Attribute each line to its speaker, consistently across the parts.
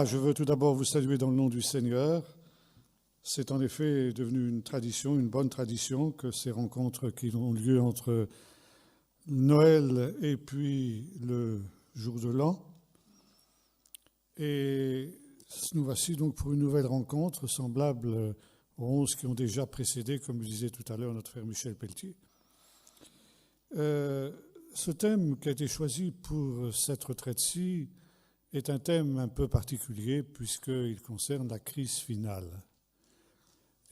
Speaker 1: Voilà, je veux tout d'abord vous saluer dans le nom du Seigneur. C'est en effet devenu une tradition, une bonne tradition, que ces rencontres qui ont lieu entre Noël et puis le jour de l'an. Et nous voici donc pour une nouvelle rencontre, semblable aux 11 qui ont déjà précédé, comme le disait tout à l'heure notre frère Michel Pelletier. Ce thème qui a été choisi pour cette retraite-ci est un thème un peu particulier puisqu'il concerne la crise finale.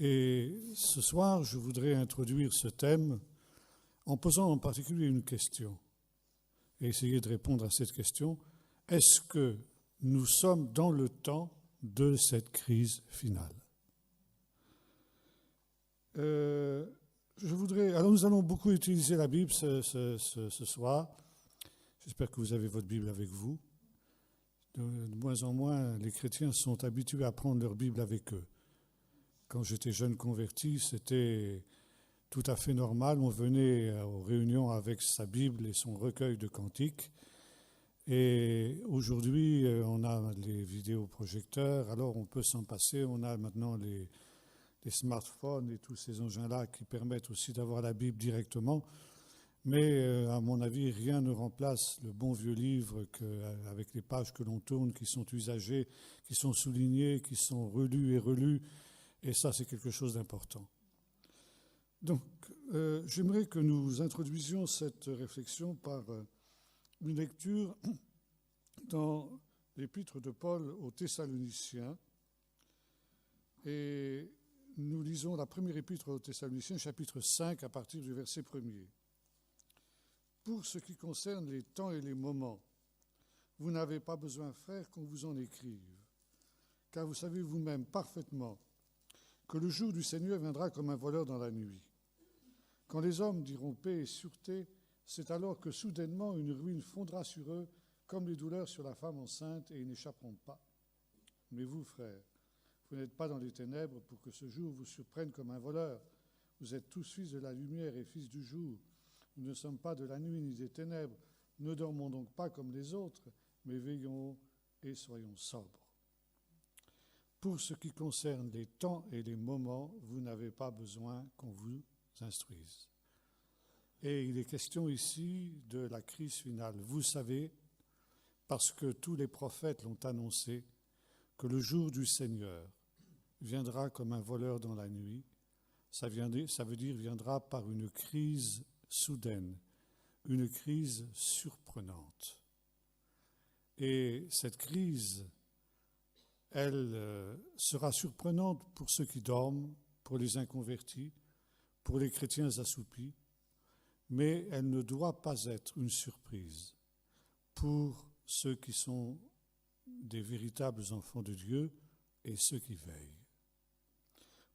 Speaker 1: Et ce soir, je voudrais introduire ce thème en posant en particulier une question et essayer de répondre à cette question. Est-ce que nous sommes dans le temps de cette crise finale ? Alors nous allons beaucoup utiliser la Bible ce soir. J'espère que vous avez votre Bible avec vous. De moins en moins, les chrétiens sont habitués à prendre leur Bible avec eux. Quand j'étais jeune converti, c'était tout à fait normal. On venait aux réunions avec sa Bible et son recueil de cantiques. Et aujourd'hui, on a les vidéoprojecteurs, alors on peut s'en passer. On a maintenant les smartphones et tous ces engins-là qui permettent aussi d'avoir la Bible directement. Mais à mon avis, rien ne remplace le bon vieux livre avec les pages que l'on tourne, qui sont usagées, qui sont soulignées, qui sont relues et relues. Et ça, c'est quelque chose d'important. Donc, j'aimerais que nous introduisions cette réflexion par une lecture dans l'épître de Paul aux Thessaloniciens. Et nous lisons la première épître aux Thessaloniciens, chapitre 5, à partir du verset 1er. Pour ce qui concerne les temps et les moments, vous n'avez pas besoin, frères, qu'on vous en écrive, car vous savez vous-même parfaitement que le jour du Seigneur viendra comme un voleur dans la nuit. Quand les hommes diront paix et sûreté, c'est alors que soudainement une ruine fondra sur eux, comme les douleurs sur la femme enceinte, et ils n'échapperont pas. Mais vous, frères, vous n'êtes pas dans les ténèbres pour que ce jour vous surprenne comme un voleur. Vous êtes tous fils de la lumière et fils du jour. Nous ne sommes pas de la nuit ni des ténèbres. Ne dormons donc pas comme les autres, mais veillons et soyons sobres. Pour ce qui concerne les temps et les moments, vous n'avez pas besoin qu'on vous instruise. Et il est question ici de la crise finale. Vous savez, parce que tous les prophètes l'ont annoncé, que le jour du Seigneur viendra comme un voleur dans la nuit. Ça veut dire viendra par une crise soudaine, une crise surprenante. Et cette crise, elle sera surprenante pour ceux qui dorment, pour les inconvertis, pour les chrétiens assoupis, mais elle ne doit pas être une surprise pour ceux qui sont des véritables enfants de Dieu et ceux qui veillent.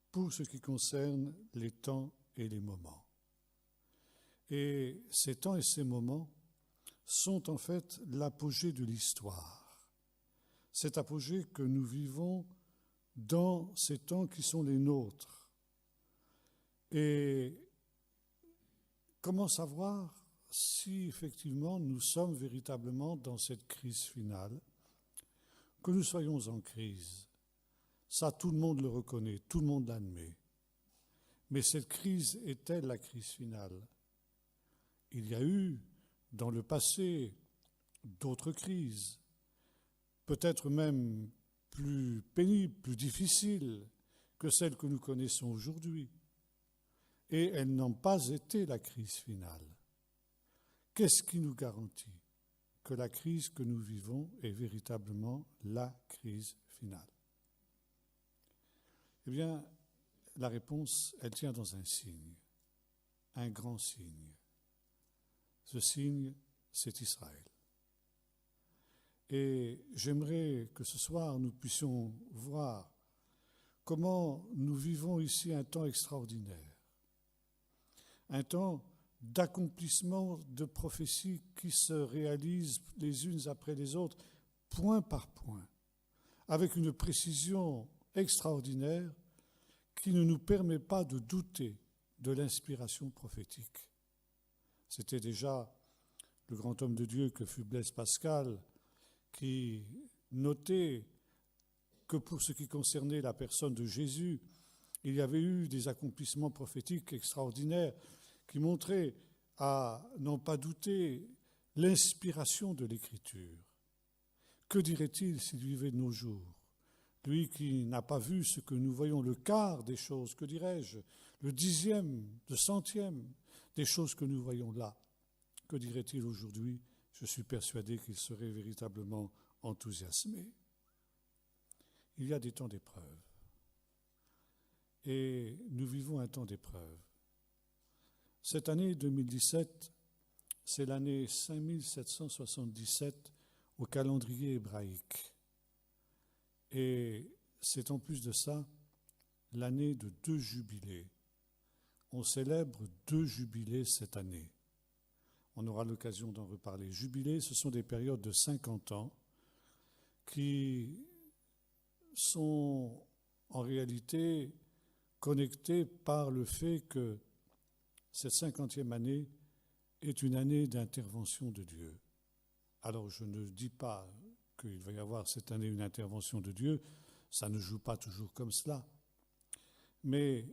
Speaker 1: Pour ce qui concerne les temps et les moments. Et ces temps et ces moments sont en fait l'apogée de l'histoire. Cet apogée que nous vivons dans ces temps qui sont les nôtres. Et comment savoir si effectivement nous sommes véritablement dans cette crise finale, que nous soyons en crise? Ça, tout le monde le reconnaît, tout le monde l'admet. Mais cette crise est-elle la crise finale? Il y a eu, dans le passé, d'autres crises, peut-être même plus pénibles, plus difficiles que celles que nous connaissons aujourd'hui. Et elles n'ont pas été la crise finale. Qu'est-ce qui nous garantit que la crise que nous vivons est véritablement la crise finale? Eh bien, la réponse, elle tient dans un signe, un grand signe. Ce signe, c'est Israël. Et j'aimerais que ce soir, nous puissions voir comment nous vivons ici un temps extraordinaire, un temps d'accomplissement de prophéties qui se réalisent les unes après les autres, point par point, avec une précision extraordinaire qui ne nous permet pas de douter de l'inspiration prophétique. C'était déjà le grand homme de Dieu que fut Blaise Pascal qui notait que pour ce qui concernait la personne de Jésus, il y avait eu des accomplissements prophétiques extraordinaires qui montraient à n'en pas douter l'inspiration de l'Écriture. Que dirait-il s'il vivait de nos jours? Lui qui n'a pas vu ce que nous voyons, le quart des choses, que dirais-je, le dixième, le centième des choses que nous voyons là. Que dirait-il aujourd'hui? Je suis persuadé qu'il serait véritablement enthousiasmé. Il y a des temps d'épreuve. Et nous vivons un temps d'épreuve. Cette année 2017, c'est l'année 5777 au calendrier hébraïque. Et c'est en plus de ça l'année de 2 jubilés. On célèbre 2 jubilés cette année. On aura l'occasion d'en reparler. Jubilés, ce sont des périodes de 50 ans qui sont en réalité connectées par le fait que cette 50e année est une année d'intervention de Dieu. Alors je ne dis pas qu'il va y avoir cette année une intervention de Dieu, ça ne joue pas toujours comme cela. Mais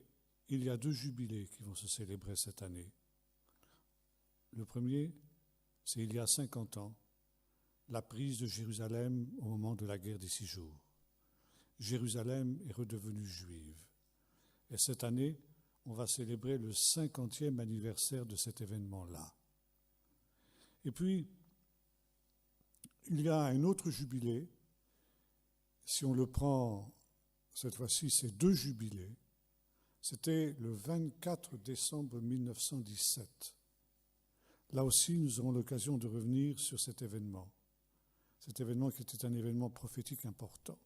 Speaker 1: il y a 2 jubilés qui vont se célébrer cette année. Le premier, c'est il y a 50 ans, la prise de Jérusalem au moment de la guerre des 6 jours. Jérusalem est redevenue juive. Et cette année, on va célébrer le 50e anniversaire de cet événement-là. Et puis, il y a un autre jubilé. Si on le prend, cette fois-ci, c'est 2 jubilés. C'était le 24 décembre 1917. Là aussi, nous aurons l'occasion de revenir sur cet événement qui était un événement prophétique important.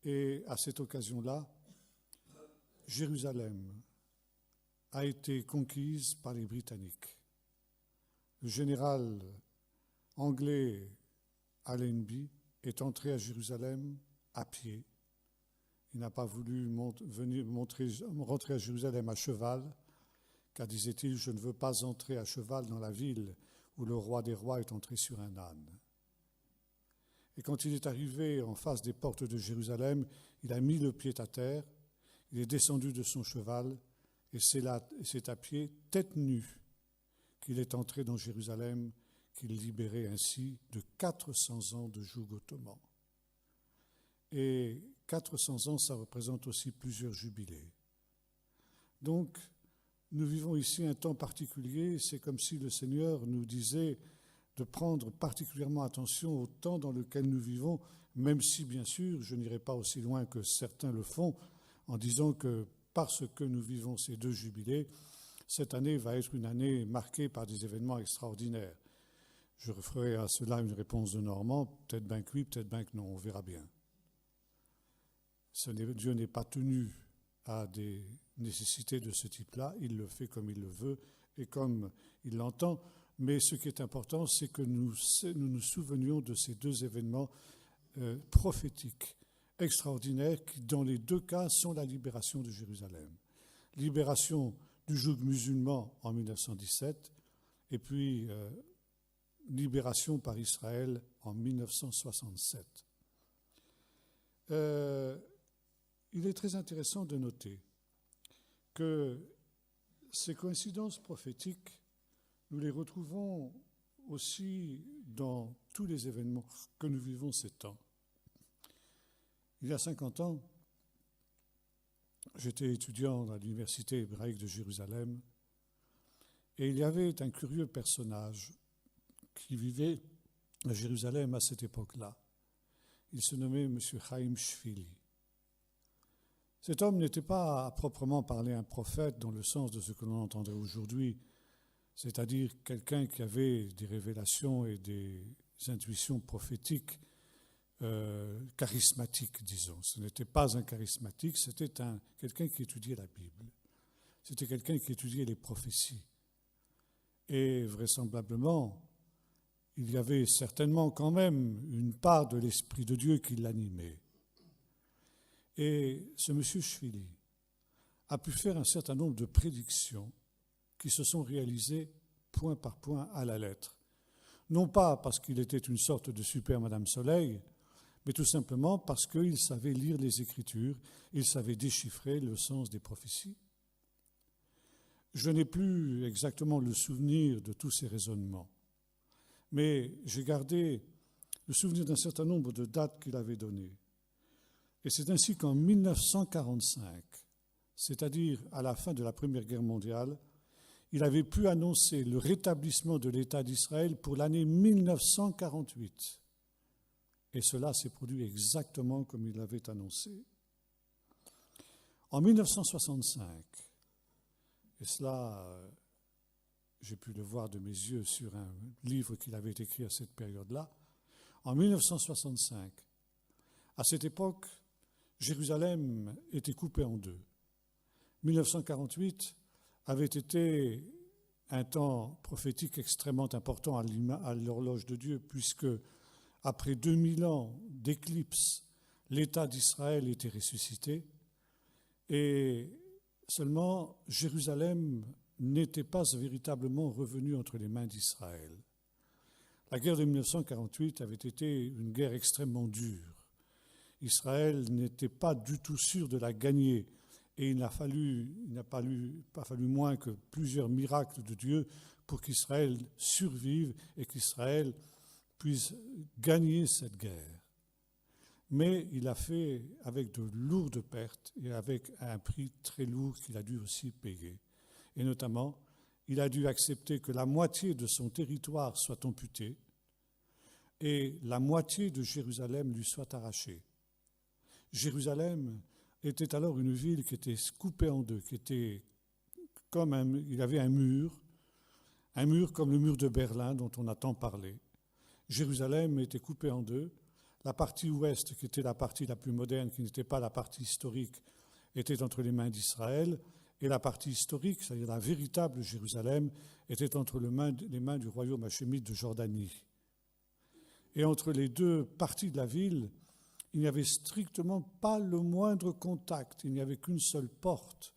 Speaker 1: Et à cette occasion-là, Jérusalem a été conquise par les Britanniques. Le général anglais Allenby est entré à Jérusalem à pied. Il n'a pas voulu rentrer à Jérusalem à cheval, car, disait-il, je ne veux pas entrer à cheval dans la ville où le roi des rois est entré sur un âne. Et quand il est arrivé en face des portes de Jérusalem, il a mis le pied à terre, il est descendu de son cheval, et c'est à pied, tête nue, qu'il est entré dans Jérusalem, qu'il libérait ainsi de 400 ans de joug ottoman. Et 400 ans, ça représente aussi plusieurs jubilés. Donc, nous vivons ici un temps particulier, c'est comme si le Seigneur nous disait de prendre particulièrement attention au temps dans lequel nous vivons, même si, bien sûr, je n'irai pas aussi loin que certains le font, en disant que parce que nous vivons ces 2 jubilés, cette année va être une année marquée par des événements extraordinaires. Je referai à cela une réponse de Normand, peut-être bien que oui, peut-être bien que non, on verra bien. Dieu n'est pas tenu à des nécessités de ce type-là, il le fait comme il le veut et comme il l'entend, mais ce qui est important, c'est que nous nous souvenions de ces 2 événements prophétiques extraordinaires qui, dans les 2 cas, sont la libération de Jérusalem. Libération du joug musulman en 1917 et puis libération par Israël en 1967. Il est très intéressant de noter que ces coïncidences prophétiques, nous les retrouvons aussi dans tous les événements que nous vivons ces temps. Il y a 50 ans, j'étais étudiant à l'université hébraïque de Jérusalem et il y avait un curieux personnage qui vivait à Jérusalem à cette époque-là. Il se nommait M. Chaim Shvili. Cet homme n'était pas à proprement parler un prophète dans le sens de ce que l'on entendrait aujourd'hui, c'est-à-dire quelqu'un qui avait des révélations et des intuitions prophétiques charismatiques, disons. Ce n'était pas un charismatique, c'était quelqu'un qui étudiait la Bible. C'était quelqu'un qui étudiait les prophéties. Et vraisemblablement, il y avait certainement quand même une part de l'Esprit de Dieu qui l'animait. Et ce monsieur Shvili a pu faire un certain nombre de prédictions qui se sont réalisées point par point à la lettre. Non pas parce qu'il était une sorte de super Madame Soleil, mais tout simplement parce qu'il savait lire les Écritures, il savait déchiffrer le sens des prophéties. Je n'ai plus exactement le souvenir de tous ces raisonnements, mais j'ai gardé le souvenir d'un certain nombre de dates qu'il avait données. Et c'est ainsi qu'en 1945, c'est-à-dire à la fin de la Première Guerre mondiale, il avait pu annoncer le rétablissement de l'État d'Israël pour l'année 1948. Et cela s'est produit exactement comme il l'avait annoncé. En 1965, et cela, j'ai pu le voir de mes yeux sur un livre qu'il avait écrit à cette période-là, en 1965, à cette époque, Jérusalem était coupée en deux. 1948 avait été un temps prophétique extrêmement important à l'horloge de Dieu, puisque après 2000 ans d'éclipse, l'État d'Israël était ressuscité et seulement Jérusalem n'était pas véritablement revenu entre les mains d'Israël. La guerre de 1948 avait été une guerre extrêmement dure. Israël n'était pas du tout sûr de la gagner et il n'a pas fallu moins que plusieurs miracles de Dieu pour qu'Israël survive et qu'Israël puisse gagner cette guerre. Mais il l'a fait avec de lourdes pertes et avec un prix très lourd qu'il a dû aussi payer. Et notamment, il a dû accepter que la moitié de son territoire soit amputée et la moitié de Jérusalem lui soit arrachée. Jérusalem était alors une ville qui était coupée en deux, qui était il avait un mur comme le mur de Berlin dont on a tant parlé. Jérusalem était coupée en deux. La partie ouest, qui était la partie la plus moderne, qui n'était pas la partie historique, était entre les mains d'Israël, et la partie historique, c'est-à-dire la véritable Jérusalem, était entre les mains du royaume hachémite de Jordanie. Et entre les deux parties de la ville, il n'y avait strictement pas le moindre contact, il n'y avait qu'une seule porte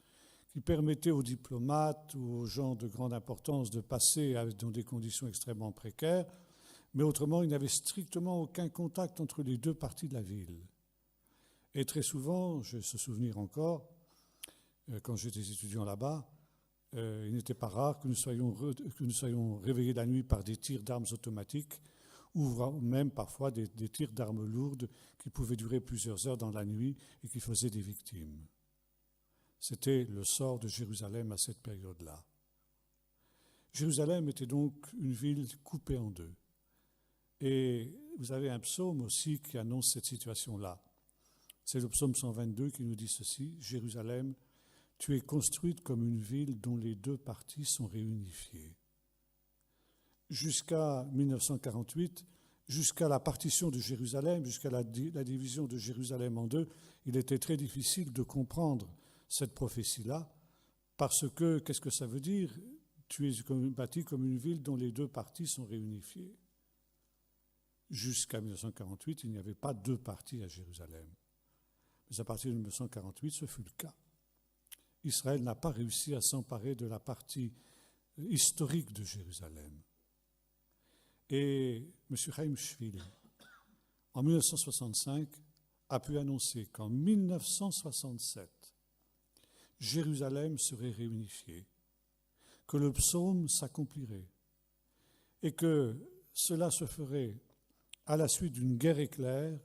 Speaker 1: qui permettait aux diplomates ou aux gens de grande importance de passer dans des conditions extrêmement précaires, mais autrement, il n'y avait strictement aucun contact entre les deux parties de la ville. Et très souvent, j'ai ce souvenir encore, quand j'étais étudiant là-bas, il n'était pas rare que nous soyons réveillés la nuit par des tirs d'armes automatiques ou même parfois des tirs d'armes lourdes qui pouvaient durer plusieurs heures dans la nuit et qui faisaient des victimes. C'était le sort de Jérusalem à cette période-là. Jérusalem était donc une ville coupée en deux. Et vous avez un psaume aussi qui annonce cette situation-là. C'est le psaume 122 qui nous dit ceci: « Jérusalem, tu es construite comme une ville dont les deux parties sont réunifiées. » Jusqu'à 1948, jusqu'à la partition de Jérusalem, jusqu'à la division de Jérusalem en deux, il était très difficile de comprendre cette prophétie-là, parce que, qu'est-ce que ça veut dire? Tu es bâti comme une ville dont les deux parties sont réunifiées. Jusqu'à 1948, il n'y avait pas deux parties à Jérusalem. Mais à partir de 1948, ce fut le cas. Israël n'a pas réussi à s'emparer de la partie historique de Jérusalem. Et M. Chaim Shvili, en 1965, a pu annoncer qu'en 1967, Jérusalem serait réunifiée, que le psaume s'accomplirait et que cela se ferait à la suite d'une guerre éclair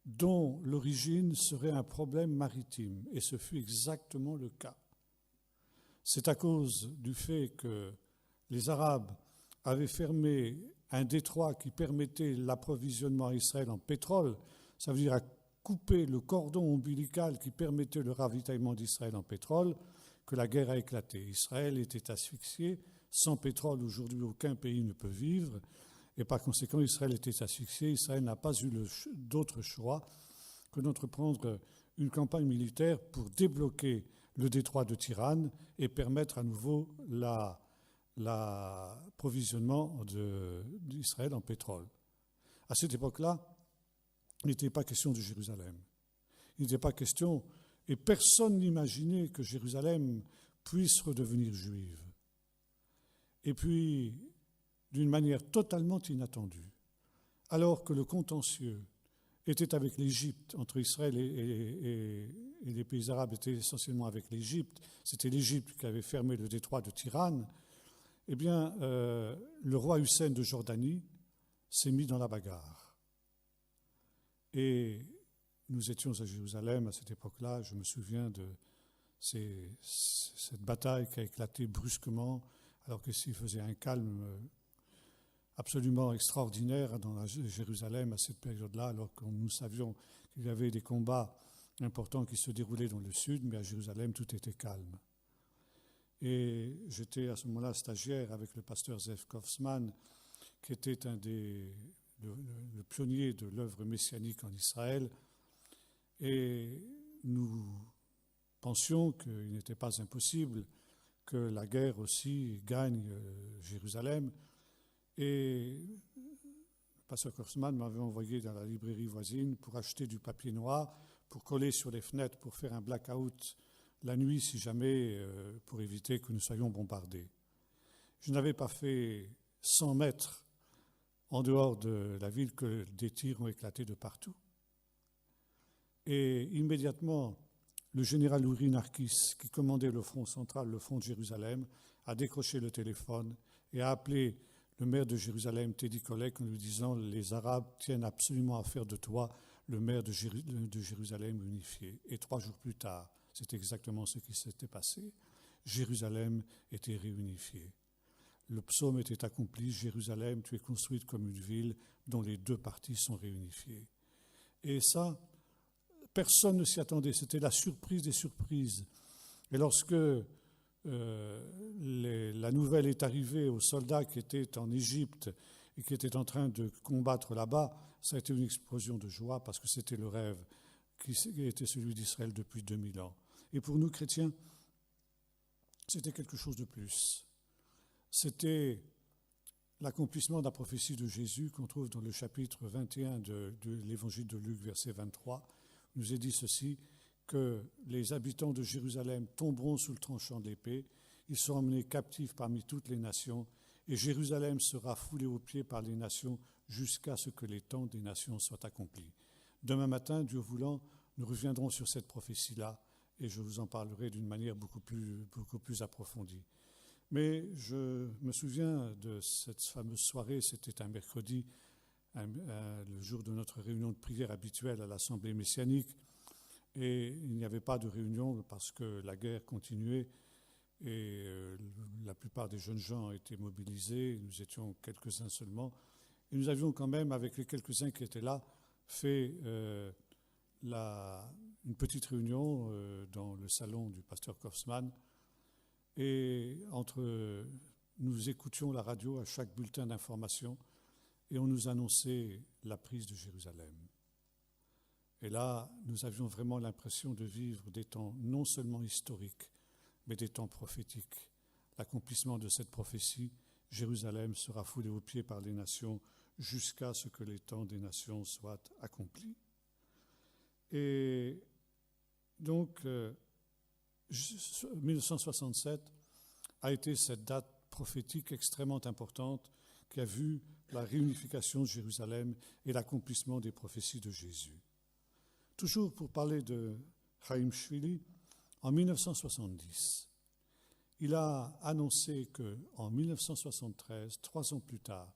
Speaker 1: dont l'origine serait un problème maritime. Et ce fut exactement le cas. C'est à cause du fait que les Arabes avaient fermé un détroit qui permettait l'approvisionnement à Israël en pétrole, ça veut dire à couper le cordon ombilical qui permettait le ravitaillement d'Israël en pétrole, que la guerre a éclaté. Israël était asphyxié. Sans pétrole, aujourd'hui, aucun pays ne peut vivre. Et par conséquent, Israël était asphyxié. Israël n'a pas eu d'autre choix que d'entreprendre une campagne militaire pour débloquer le détroit de Tiran et permettre à nouveau l'approvisionnement d'Israël en pétrole. À cette époque-là, il n'était pas question de Jérusalem. Il n'était pas question, et personne n'imaginait que Jérusalem puisse redevenir juive. Et puis, d'une manière totalement inattendue, alors que le contentieux était avec l'Égypte, entre Israël et les pays arabes étaient essentiellement avec l'Égypte, c'était l'Égypte qui avait fermé le détroit de Tirane, eh bien, le roi Hussein de Jordanie s'est mis dans la bagarre. Et nous étions à Jérusalem à cette époque-là, je me souviens de cette bataille qui a éclaté brusquement, alors que s'il faisait un calme absolument extraordinaire dans Jérusalem à cette période-là, alors que nous savions qu'il y avait des combats importants qui se déroulaient dans le sud, mais à Jérusalem, tout était calme. Et j'étais à ce moment-là stagiaire avec le pasteur Zev Kaufman, qui était le pionnier de l'œuvre messianique en Israël, et nous pensions qu'il n'était pas impossible que la guerre aussi gagne Jérusalem. Et le pasteur Kaufman m'avait envoyé dans la librairie voisine pour acheter du papier noir, pour coller sur les fenêtres, pour faire un blackout la nuit, si jamais, pour éviter que nous soyons bombardés. Je n'avais pas fait 100 mètres en dehors de la ville que des tirs ont éclaté de partout. Et immédiatement, le général Uri Narkis, qui commandait le front central, le front de Jérusalem, a décroché le téléphone et a appelé le maire de Jérusalem, Teddy Kollek, en lui disant « Les Arabes tiennent absolument à faire de toi le maire de Jérusalem unifié ». Et 3 jours plus tard, c'est exactement ce qui s'était passé. Jérusalem était réunifiée. Le psaume était accompli, Jérusalem, tu es construite comme une ville dont les 2 parties sont réunifiées. Et ça, personne ne s'y attendait, c'était la surprise des surprises. Et lorsque la nouvelle est arrivée aux soldats qui étaient en Égypte et qui étaient en train de combattre là-bas, ça a été une explosion de joie parce que c'était le rêve qui était celui d'Israël depuis 2000 ans. Et pour nous, chrétiens, c'était quelque chose de plus. C'était l'accomplissement de la prophétie de Jésus qu'on trouve dans le chapitre 21 de l'évangile de Luc, verset 23. Il nous est dit ceci, que les habitants de Jérusalem tomberont sous le tranchant de l'épée, ils seront emmenés captifs parmi toutes les nations, et Jérusalem sera foulée aux pieds par les nations jusqu'à ce que les temps des nations soient accomplis. Demain matin, Dieu voulant, nous reviendrons sur cette prophétie-là, et je vous en parlerai d'une manière beaucoup plus approfondie. Mais je me souviens de cette fameuse soirée, c'était un mercredi, le jour de notre réunion de prière habituelle à l'Assemblée messianique, et il n'y avait pas de réunion parce que la guerre continuait et la plupart des jeunes gens étaient mobilisés, nous étions quelques-uns seulement, et nous avions quand même, avec les quelques-uns qui étaient là, fait une petite réunion dans le salon du pasteur Kaufman, et nous écoutions la radio à chaque bulletin d'information et on nous annonçait la prise de Jérusalem. Et là, nous avions vraiment l'impression de vivre des temps non seulement historiques, mais des temps prophétiques. L'accomplissement de cette prophétie, Jérusalem sera foulée aux pieds par les nations jusqu'à ce que les temps des nations soient accomplis. Et donc, 1967 a été cette date prophétique extrêmement importante qui a vu la réunification de Jérusalem et l'accomplissement des prophéties de Jésus. Toujours pour parler de Chaim Shvili, en 1970, il a annoncé qu'en 1973, 3 ans plus tard,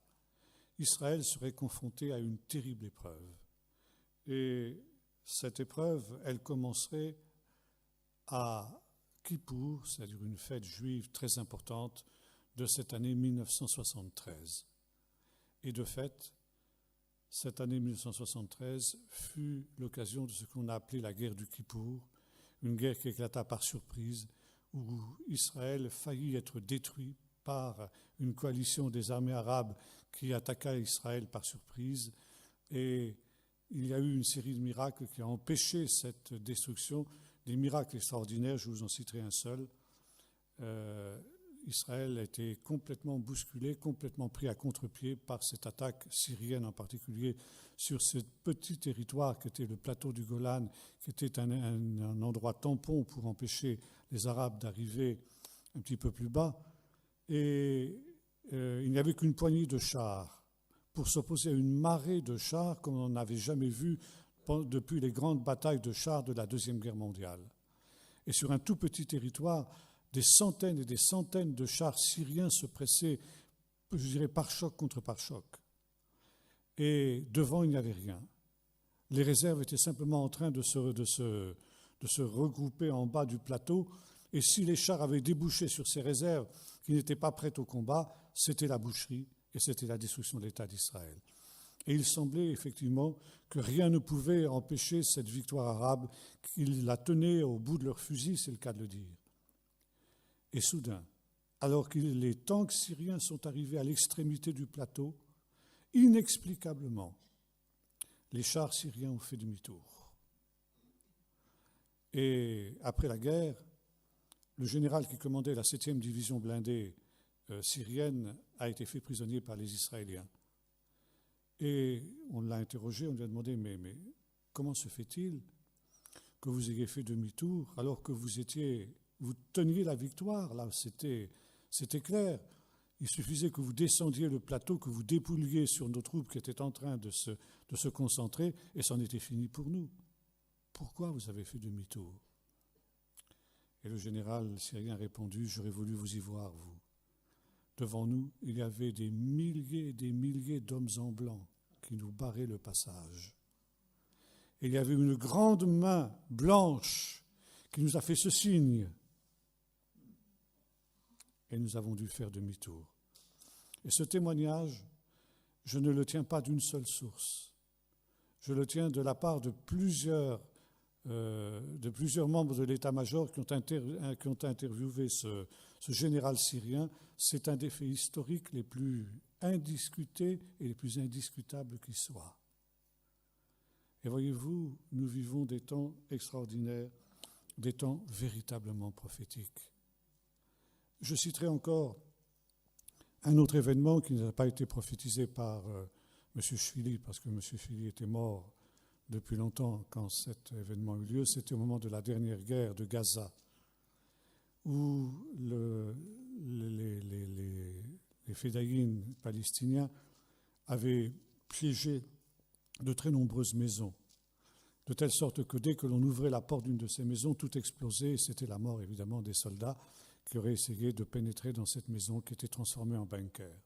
Speaker 1: Israël serait confronté à une terrible épreuve. Et cette épreuve, elle commencerait à Kippour, c'est-à-dire une fête juive très importante de cette année 1973. Et de fait, cette année 1973 fut l'occasion de ce qu'on a appelé la guerre du Kippour, une guerre qui éclata par surprise, où Israël faillit être détruit par une coalition des armées arabes qui attaqua Israël par surprise. Et il y a eu une série de miracles qui ont empêché cette destruction, des miracles extraordinaires, je vous en citerai un seul. Israël a été complètement bousculé, complètement pris à contre-pied par cette attaque syrienne en particulier sur ce petit territoire qui était le plateau du Golan, qui était un endroit tampon pour empêcher les Arabes d'arriver un petit peu plus bas. Et il n'y avait qu'une poignée de chars pour s'opposer à une marée de chars comme on n'avait jamais vu depuis les grandes batailles de chars de la Deuxième Guerre mondiale. Et sur un tout petit territoire, des centaines et des centaines de chars syriens se pressaient, je dirais, pare-choc contre pare-choc. Et devant, il n'y avait rien. Les réserves étaient simplement en train de se regrouper en bas du plateau. Et si les chars avaient débouché sur ces réserves qui n'étaient pas prêtes au combat, c'était la boucherie et c'était la destruction de l'État d'Israël. Et il semblait effectivement que rien ne pouvait empêcher cette victoire arabe, qu'ils la tenaient au bout de leur fusil, c'est le cas de le dire. Et soudain, alors que les tanks syriens sont arrivés à l'extrémité du plateau, inexplicablement, les chars syriens ont fait demi-tour. Et après la guerre, le général qui commandait la 7e division blindée syrienne a été fait prisonnier par les Israéliens. Et on l'a interrogé, on lui a demandé, mais comment se fait-il que vous ayez fait demi-tour alors que vous teniez la victoire, là, c'était clair. Il suffisait que vous descendiez le plateau, que vous dépouilliez sur nos troupes qui étaient en train de se concentrer, et c'en était fini pour nous. Pourquoi vous avez fait demi-tour ? Et le général syrien a répondu, j'aurais voulu vous y voir, vous. Devant nous, il y avait des milliers et des milliers d'hommes en blanc qui nous barraient le passage. Et il y avait une grande main blanche qui nous a fait ce signe. Et nous avons dû faire demi-tour. Et ce témoignage, je ne le tiens pas d'une seule source. Je le tiens de la part de plusieurs membres de l'état-major qui ont interviewé ce général syrien. C'est un des faits historiques les plus indiscutés et les plus indiscutables qui soient. Et voyez-vous, nous vivons des temps extraordinaires, des temps véritablement prophétiques. Je citerai encore un autre événement qui n'a pas été prophétisé par M. Chvili, parce que M. Chvili était mort depuis longtemps quand cet événement eut lieu. C'était au moment de la dernière guerre de Gaza, où les fédayines palestiniens avaient piégé de très nombreuses maisons, de telle sorte que dès que l'on ouvrait la porte d'une de ces maisons, tout explosait, et c'était la mort évidemment des soldats qui auraient essayé de pénétrer dans cette maison qui était transformée en bunker.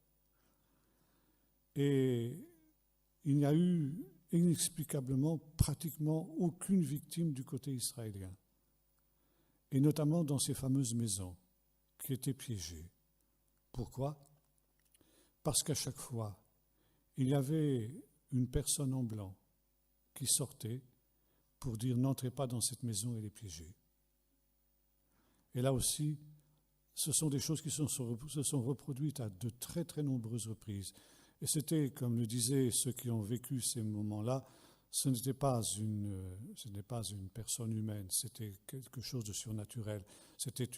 Speaker 1: Et il n'y a eu inexplicablement pratiquement aucune victime du côté israélien, et notamment dans ces fameuses maisons qui étaient piégées. Pourquoi ? Parce qu'à chaque fois, il y avait une personne en blanc qui sortait pour dire « n'entrez pas dans cette maison, elle est piégée ». Et là aussi, ce sont des choses qui se sont reproduites à de très très nombreuses reprises. Et c'était, comme le disaient ceux qui ont vécu ces moments-là, ce n'était pas une personne humaine, c'était quelque chose de surnaturel, c'était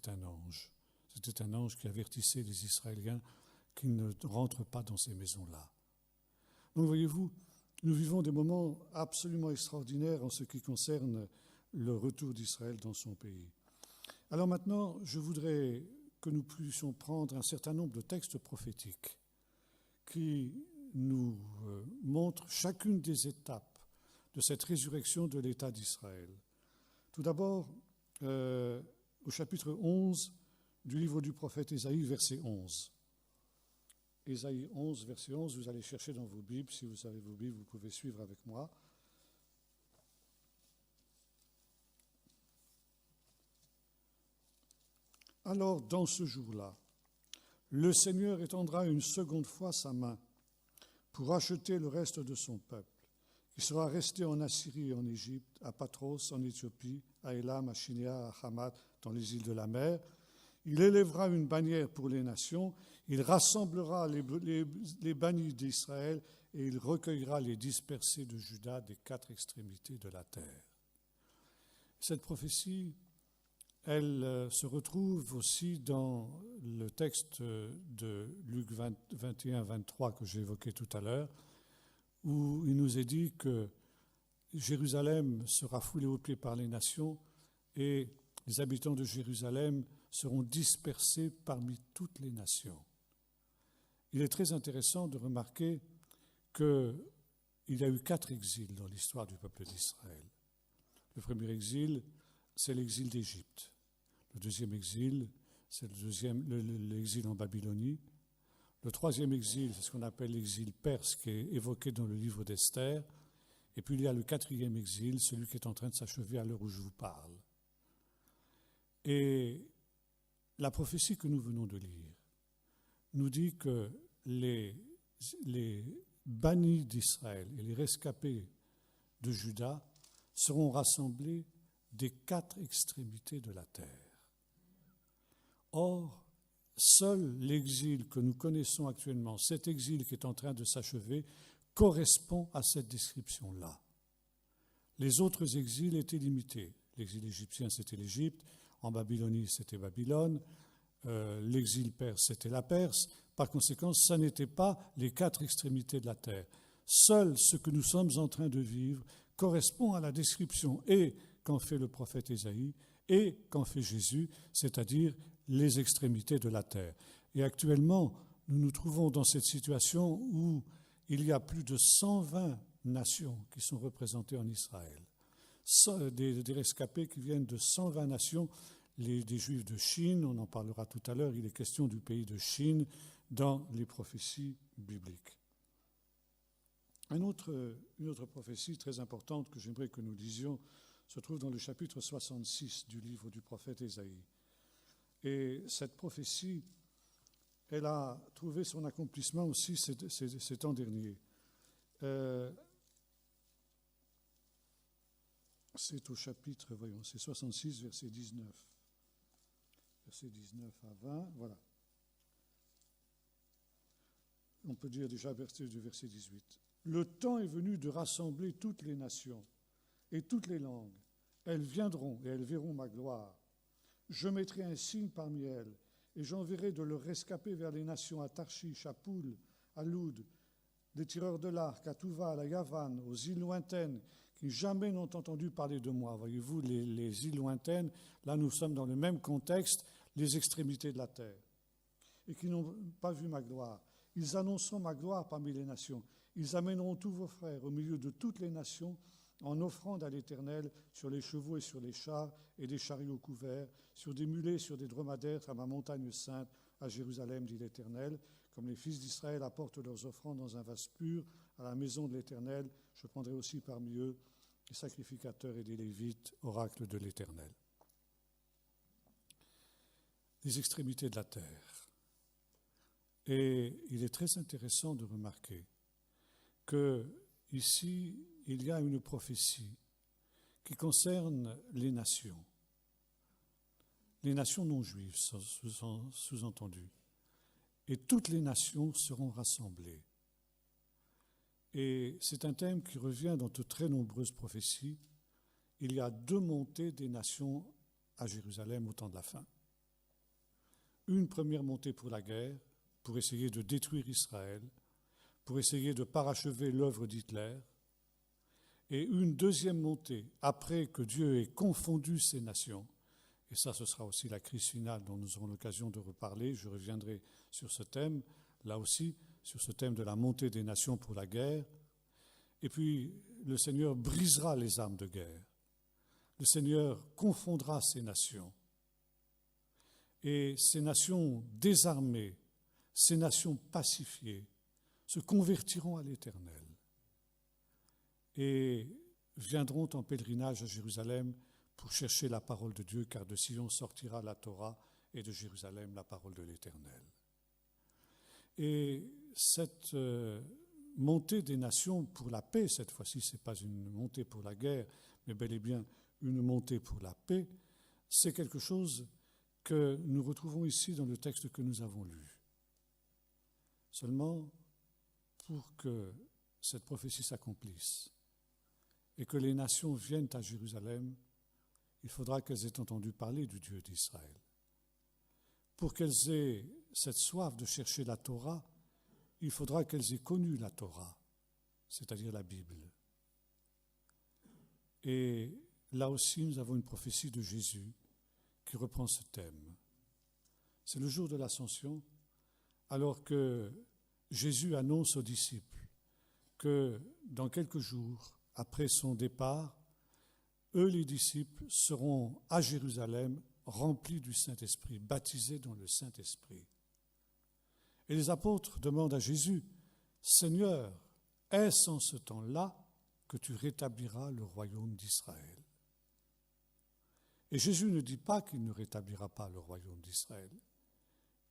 Speaker 1: un ange. C'était un ange qui avertissait les Israéliens qu'ils ne rentrent pas dans ces maisons-là. Donc voyez-vous, nous vivons des moments absolument extraordinaires en ce qui concerne le retour d'Israël dans son pays. Alors maintenant, je voudrais que nous puissions prendre un certain nombre de textes prophétiques qui nous montrent chacune des étapes de cette résurrection de l'État d'Israël. Tout d'abord, au chapitre 11 du livre du prophète Ésaïe, verset 11. Ésaïe 11, verset 11, vous allez chercher dans vos Bibles. Si vous avez vos Bibles, vous pouvez suivre avec moi. Alors, dans ce jour-là, le Seigneur étendra une seconde fois sa main pour racheter le reste de son peuple, qui sera resté en Assyrie et en Égypte, à Patros, en Éthiopie, à Élam, à Shinéa, à Hamath, dans les îles de la mer. Il élèvera une bannière pour les nations, il rassemblera les bannis d'Israël et il recueillera les dispersés de Juda des quatre extrémités de la terre. Cette prophétie, elle se retrouve aussi dans le texte de Luc 21-23 que j'ai évoqué tout à l'heure, où il nous est dit que Jérusalem sera foulée aux pieds par les nations et les habitants de Jérusalem seront dispersés parmi toutes les nations. Il est très intéressant de remarquer qu'il il y a eu 4 exils dans l'histoire du peuple d'Israël. Le premier exil, c'est l'exil d'Égypte. Le deuxième exil, c'est l'exil en Babylonie. Le troisième exil, c'est ce qu'on appelle l'exil perse, qui est évoqué dans le livre d'Esther. Et puis il y a le 4e exil, celui qui est en train de s'achever à l'heure où je vous parle. Et la prophétie que nous venons de lire nous dit que les bannis d'Israël et les rescapés de Juda seront rassemblés des 4 extrémités de la terre. Or, seul l'exil que nous connaissons actuellement, cet exil qui est en train de s'achever, correspond à cette description-là. Les autres exils étaient limités. L'exil égyptien, c'était l'Égypte. En Babylonie, c'était Babylone. L'exil perse, c'était la Perse. Par conséquent, ça n'était pas les 4 extrémités de la terre. Seul ce que nous sommes en train de vivre correspond à la description et qu'en fait le prophète Ésaïe et qu'en fait Jésus, c'est-à-dire les extrémités de la terre. Et actuellement, nous nous trouvons dans cette situation où il y a plus de 120 nations qui sont représentées en Israël. Des rescapés qui viennent de 120 nations, des Juifs de Chine, on en parlera tout à l'heure, il est question du pays de Chine dans les prophéties bibliques. Une autre prophétie très importante que j'aimerais que nous lisions se trouve dans le chapitre 66 du livre du prophète Ésaïe. Et cette prophétie, elle a trouvé son accomplissement aussi ces temps derniers. C'est au chapitre, voyons, c'est 66, verset 19. Verset 19 à 20, voilà. On peut dire déjà du verset 18. Le temps est venu de rassembler toutes les nations et toutes les langues. Elles viendront et elles verront ma gloire. Je mettrai un signe parmi elles et j'enverrai de leurs rescapés vers les nations, à Tarshish, à Poul, à Loud, des tireurs de l'arc, à Touval, à Yavan, aux îles lointaines, qui jamais n'ont entendu parler de moi. Voyez-vous, les îles lointaines, là nous sommes dans le même contexte, les extrémités de la terre, et qui n'ont pas vu ma gloire. Ils annonceront ma gloire parmi les nations. Ils amèneront tous vos frères au milieu de toutes les nations en offrande à l'Éternel sur les chevaux et sur les chars et des chariots couverts, sur des mulets, sur des dromadaires à ma montagne sainte, à Jérusalem, dit l'Éternel. Comme les fils d'Israël apportent leurs offrandes dans un vase pur à la maison de l'Éternel, je prendrai aussi parmi eux des sacrificateurs et des Lévites, oracle de l'Éternel. Les extrémités de la terre. Et il est très intéressant de remarquer que ici, il y a une prophétie qui concerne les nations non juives, sous-entendu. Et toutes les nations seront rassemblées. Et c'est un thème qui revient dans de très nombreuses prophéties. Il y a 2 montées des nations à Jérusalem au temps de la fin. Une première montée pour la guerre, pour essayer de détruire Israël, pour essayer de parachever l'œuvre d'Hitler, et une deuxième montée, après que Dieu ait confondu ces nations, et ça ce sera aussi la crise finale dont nous aurons l'occasion de reparler, je reviendrai sur ce thème, là aussi, sur ce thème de la montée des nations pour la guerre, et puis le Seigneur brisera les armes de guerre, le Seigneur confondra ces nations, et ces nations désarmées, ces nations pacifiées, se convertiront à l'Éternel et viendront en pèlerinage à Jérusalem pour chercher la parole de Dieu, car de Sion sortira la Torah et de Jérusalem la parole de l'Éternel. Et cette montée des nations pour la paix, cette fois-ci, ce n'est pas une montée pour la guerre, mais bel et bien une montée pour la paix, c'est quelque chose que nous retrouvons ici dans le texte que nous avons lu. Seulement, pour que cette prophétie s'accomplisse et que les nations viennent à Jérusalem, il faudra qu'elles aient entendu parler du Dieu d'Israël. Pour qu'elles aient cette soif de chercher la Torah, il faudra qu'elles aient connu la Torah, c'est-à-dire la Bible. Et là aussi, nous avons une prophétie de Jésus qui reprend ce thème. C'est le jour de l'Ascension, alors que Jésus annonce aux disciples que dans quelques jours, après son départ, eux, les disciples, seront à Jérusalem remplis du Saint-Esprit, baptisés dans le Saint-Esprit. Et les apôtres demandent à Jésus, « Seigneur, est-ce en ce temps-là que tu rétabliras le royaume d'Israël ?» Et Jésus ne dit pas qu'il ne rétablira pas le royaume d'Israël.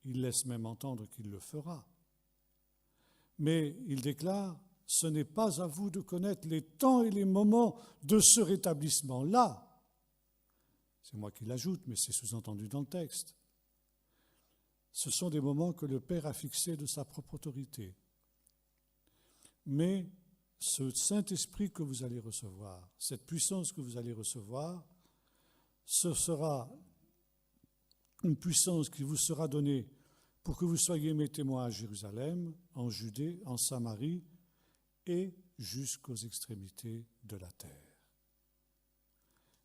Speaker 1: Il laisse même entendre qu'il le fera. Mais il déclare, ce n'est pas à vous de connaître les temps et les moments de ce rétablissement-là. C'est moi qui l'ajoute, mais c'est sous-entendu dans le texte. Ce sont des moments que le Père a fixés de sa propre autorité. Mais ce Saint-Esprit que vous allez recevoir, cette puissance que vous allez recevoir, ce sera une puissance qui vous sera donnée pour que vous soyez mes témoins à Jérusalem, en Judée, en Samarie et jusqu'aux extrémités de la terre.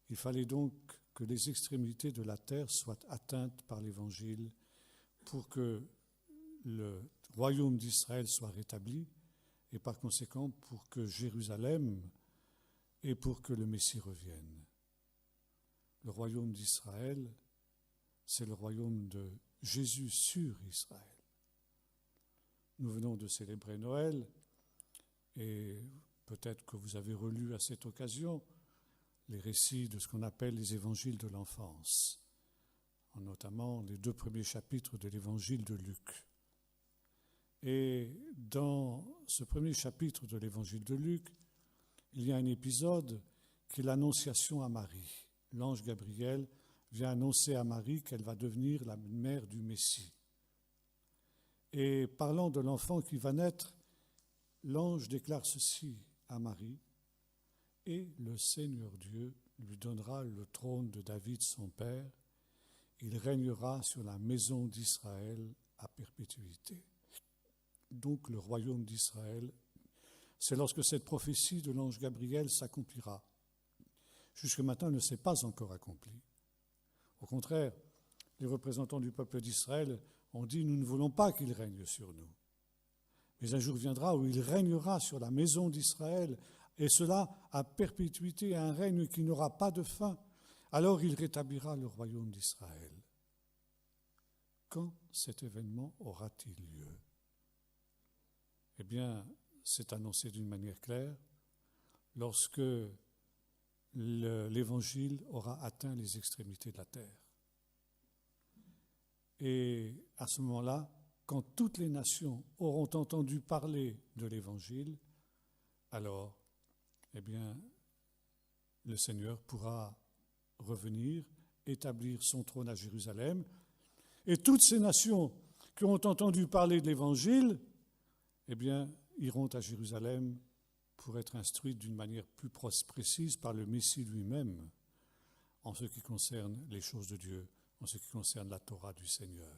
Speaker 1: Il fallait donc que les extrémités de la terre soient atteintes par l'Évangile pour que le royaume d'Israël soit rétabli et par conséquent pour que Jérusalem et pour que le Messie revienne. Le royaume d'Israël, c'est le royaume de Jésus sur Israël. Nous venons de célébrer Noël et peut-être que vous avez relu à cette occasion les récits de ce qu'on appelle les évangiles de l'enfance, notamment les 2 premiers chapitres de l'évangile de Luc. Et dans ce premier chapitre de l'évangile de Luc, il y a un épisode qui est l'annonciation à Marie. L'ange Gabriel vient annoncer à Marie qu'elle va devenir la mère du Messie. Et parlant de l'enfant qui va naître, l'ange déclare ceci à Marie, « Et le Seigneur Dieu lui donnera le trône de David son père, il régnera sur la maison d'Israël à perpétuité. » Donc le royaume d'Israël, c'est lorsque cette prophétie de l'ange Gabriel s'accomplira. Jusque maintenant, elle ne s'est pas encore accomplie. Au contraire, les représentants du peuple d'Israël ont dit « Nous ne voulons pas qu'il règne sur nous. » Mais un jour viendra où il régnera sur la maison d'Israël, et cela à perpétuité, un règne qui n'aura pas de fin. Alors il rétablira le royaume d'Israël. Quand cet événement aura-t-il lieu ? Eh bien, c'est annoncé d'une manière claire lorsque l'Évangile aura atteint les extrémités de la terre. Et à ce moment-là, quand toutes les nations auront entendu parler de l'Évangile, alors, eh bien, le Seigneur pourra revenir, établir son trône à Jérusalem, et toutes ces nations qui ont entendu parler de l'Évangile, eh bien, iront à Jérusalem pour être instruites d'une manière plus précise par le Messie lui-même en ce qui concerne les choses de Dieu, en ce qui concerne la Torah du Seigneur.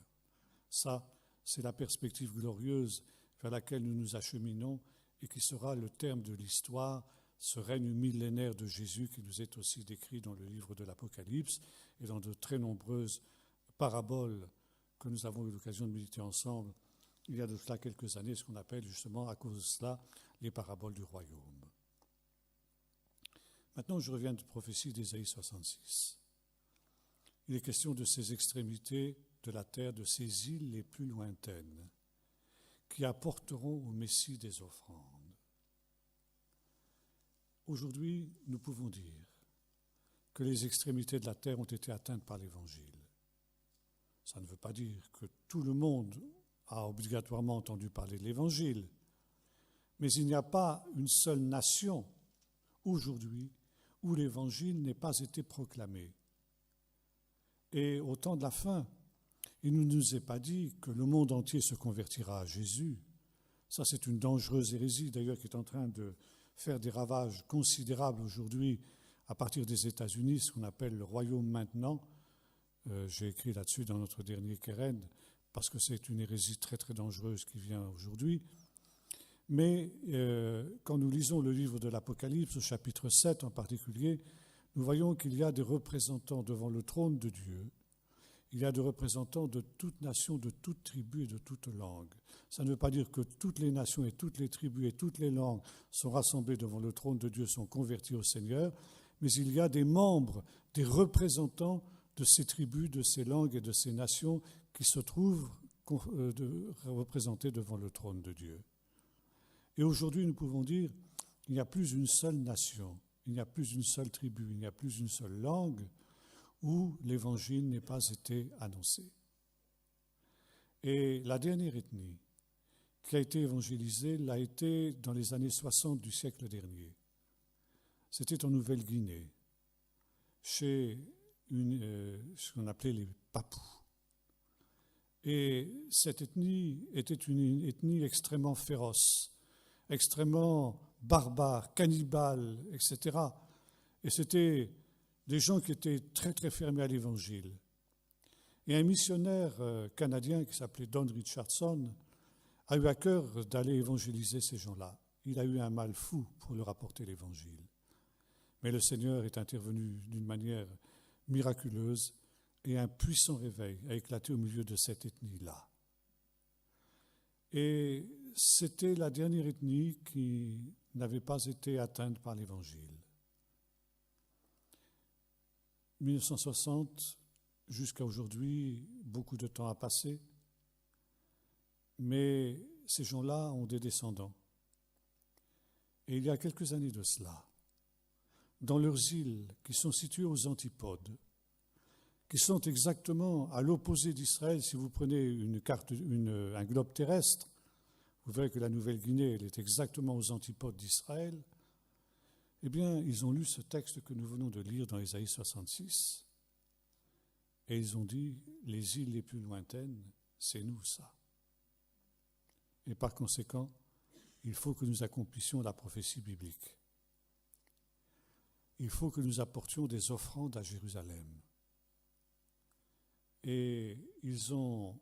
Speaker 1: Ça, c'est la perspective glorieuse vers laquelle nous nous acheminons et qui sera le terme de l'histoire, ce règne millénaire de Jésus qui nous est aussi décrit dans le livre de l'Apocalypse et dans de très nombreuses paraboles que nous avons eu l'occasion de méditer ensemble il y a de cela quelques années, ce qu'on appelle justement à cause de cela les paraboles du royaume. Maintenant, je reviens de prophétie d'Ésaïe 66. Il est question de ces extrémités de la terre, de ces îles les plus lointaines, qui apporteront au Messie des offrandes. Aujourd'hui, nous pouvons dire que les extrémités de la terre ont été atteintes par l'Évangile. Ça ne veut pas dire que tout le monde a obligatoirement entendu parler de l'Évangile, mais il n'y a pas une seule nation aujourd'hui où l'Évangile n'ait pas été proclamé. Et au temps de la fin, il ne nous est pas dit que le monde entier se convertira à Jésus. Ça, c'est une dangereuse hérésie, d'ailleurs, qui est en train de faire des ravages considérables aujourd'hui à partir des États-Unis, ce qu'on appelle le royaume maintenant. J'ai écrit là-dessus dans notre dernier Keren, parce que c'est une hérésie très très dangereuse qui vient aujourd'hui. Mais quand nous lisons le livre de l'Apocalypse, au chapitre 7 en particulier, nous voyons qu'il y a des représentants devant le trône de Dieu. il y a des représentants de toute nation, de toute tribu et de toute langue. Ça ne veut pas dire que toutes les nations et toutes les tribus et toutes les langues sont rassemblées devant le trône de Dieu, sont convertis au Seigneur, mais il y a des membres, des représentants de ces tribus, de ces langues et de ces nations qui se trouvent représentés devant le trône de Dieu. Et aujourd'hui, nous pouvons dire qu'il n'y a plus une seule nation, il n'y a plus une seule tribu, il n'y a plus une seule langue où l'Évangile n'ait pas été annoncé. Et la dernière ethnie qui a été évangélisée l'a été dans les années 60 du siècle dernier. C'était en Nouvelle-Guinée, chez ce qu'on appelait les Papous. Et cette ethnie était une ethnie extrêmement féroce, extrêmement barbare, cannibale, etc. Et c'était des gens qui étaient très très fermés à l'Évangile. Et un missionnaire canadien qui s'appelait Don Richardson a eu à cœur d'aller évangéliser ces gens-là. Il a eu un mal fou pour leur apporter l'Évangile. Mais le Seigneur est intervenu d'une manière miraculeuse et un puissant réveil a éclaté au milieu de cette ethnie-là. Et c'était la dernière ethnie qui n'avait pas été atteinte par l'Évangile. 1960 jusqu'à aujourd'hui, beaucoup de temps a passé, mais ces gens-là ont des descendants. Et il y a quelques années de cela, dans leurs îles qui sont situées aux antipodes, qui sont exactement à l'opposé d'Israël, si vous prenez une carte, un globe terrestre, vous verrez que la Nouvelle-Guinée, elle est exactement aux antipodes d'Israël. Eh bien, ils ont lu ce texte que nous venons de lire dans Ésaïe 66. Et ils ont dit, les îles les plus lointaines, c'est nous ça. Et par conséquent, il faut que nous accomplissions la prophétie biblique. Il faut que nous apportions des offrandes à Jérusalem. Et ils ont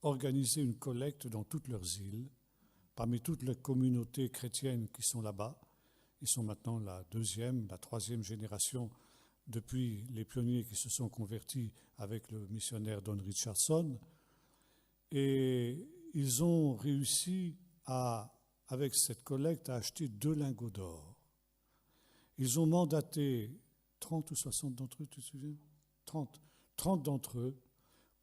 Speaker 1: organisé une collecte dans toutes leurs îles, parmi toutes les communautés chrétiennes qui sont là-bas. Ils sont maintenant la deuxième, la troisième génération depuis les pionniers qui se sont convertis avec le missionnaire Don Richardson. Et ils ont réussi avec cette collecte à acheter 2 lingots d'or. Ils ont mandaté 30 ou 60 d'entre eux, tu te souviens ? 30 d'entre eux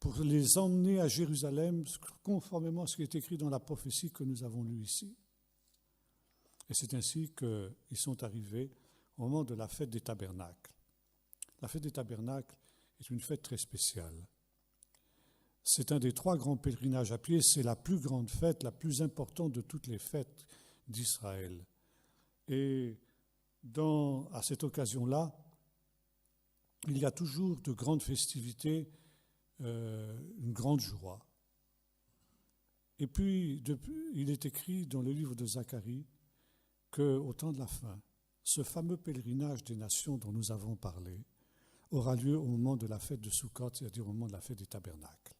Speaker 1: pour les emmener à Jérusalem conformément à ce qui est écrit dans la prophétie que nous avons lue ici. Et c'est ainsi qu'ils sont arrivés au moment de la fête des tabernacles. La fête des tabernacles est une fête très spéciale. C'est un des 3 grands pèlerinages à pied, c'est la plus grande fête, la plus importante de toutes les fêtes d'Israël. Et à cette occasion-là, il y a toujours de grandes festivités, une grande joie. Et puis, il est écrit dans le livre de Zacharie qu'au temps de la fin, ce fameux pèlerinage des nations dont nous avons parlé aura lieu au moment de la fête de Sukkot, c'est-à-dire au moment de la fête des tabernacles.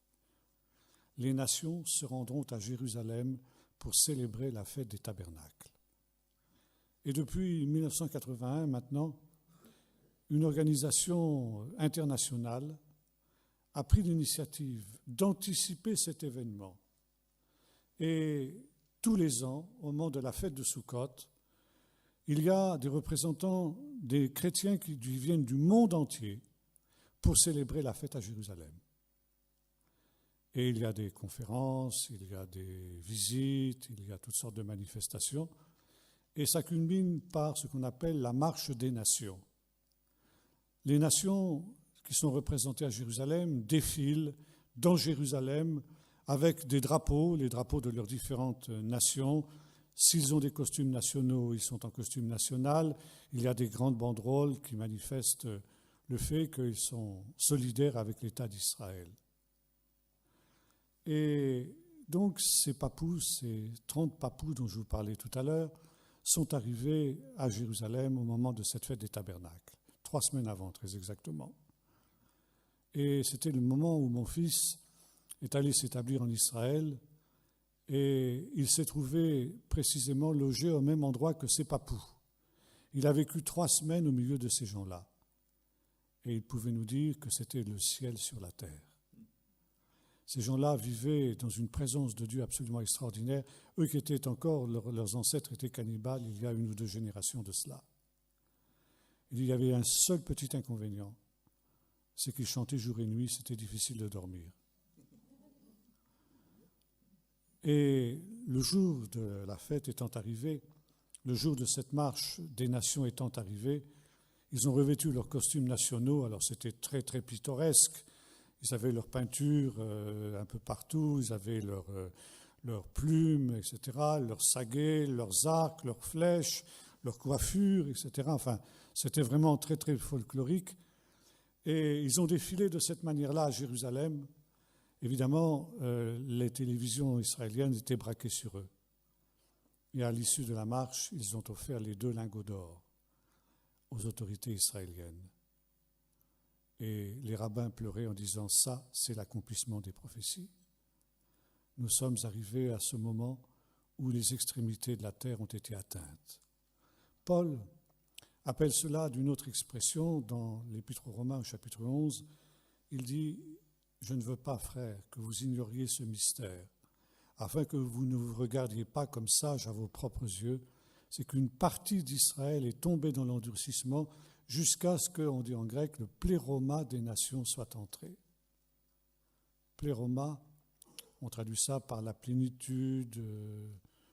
Speaker 1: Les nations se rendront à Jérusalem pour célébrer la fête des tabernacles. Et depuis 1981, maintenant, une organisation internationale a pris l'initiative d'anticiper cet événement. Et tous les ans, au moment de la fête de Sukkot, il y a des représentants des chrétiens qui viennent du monde entier pour célébrer la fête à Jérusalem. Et il y a des conférences, il y a des visites, il y a toutes sortes de manifestations. Et ça culmine par ce qu'on appelle la marche des nations. Les nations qui sont représentées à Jérusalem défilent dans Jérusalem avec des drapeaux, les drapeaux de leurs différentes nations. S'ils ont des costumes nationaux, ils sont en costume national. Il y a des grandes banderoles qui manifestent le fait qu'ils sont solidaires avec l'État d'Israël. Et donc ces papous, ces 30 papous dont je vous parlais tout à l'heure, sont arrivés à Jérusalem au moment de cette fête des tabernacles, 3 semaines avant, très exactement. Et c'était le moment où mon fils est allé s'établir en Israël et il s'est trouvé précisément logé au même endroit que ces papous. Il a vécu 3 semaines au milieu de ces gens-là. Et il pouvait nous dire que c'était le ciel sur la terre. Ces gens-là vivaient dans une présence de Dieu absolument extraordinaire. Eux qui étaient encore, leurs ancêtres étaient cannibales il y a 1 ou 2 générations de cela. Il y avait un seul petit inconvénient, c'est qu'ils chantaient jour et nuit, c'était difficile de dormir. Et le jour de la fête étant arrivé, le jour de cette marche des nations étant arrivé, ils ont revêtu leurs costumes nationaux, alors c'était très très pittoresque. Ils avaient leurs peintures un peu partout, ils avaient leurs plumes, etc., leurs saguets, leurs arcs, leurs flèches, leurs coiffures, etc. Enfin, c'était vraiment très très folklorique. Et ils ont défilé de cette manière-là à Jérusalem. Évidemment, les télévisions israéliennes étaient braquées sur eux. Et à l'issue de la marche, ils ont offert les 2 lingots d'or aux autorités israéliennes. Et les rabbins pleuraient en disant « ça, c'est l'accomplissement des prophéties ». Nous sommes arrivés à ce moment où les extrémités de la terre ont été atteintes. Paul appelle cela d'une autre expression dans l'Épître aux Romains au chapitre 11. Il dit « Je ne veux pas, frères, que vous ignoriez ce mystère, afin que vous ne vous regardiez pas comme sages à vos propres yeux, c'est qu'une partie d'Israël est tombée dans l'endurcissement jusqu'à ce que, on dit en grec, le pléroma des nations soit entré. Pléroma, on traduit ça par la plénitude,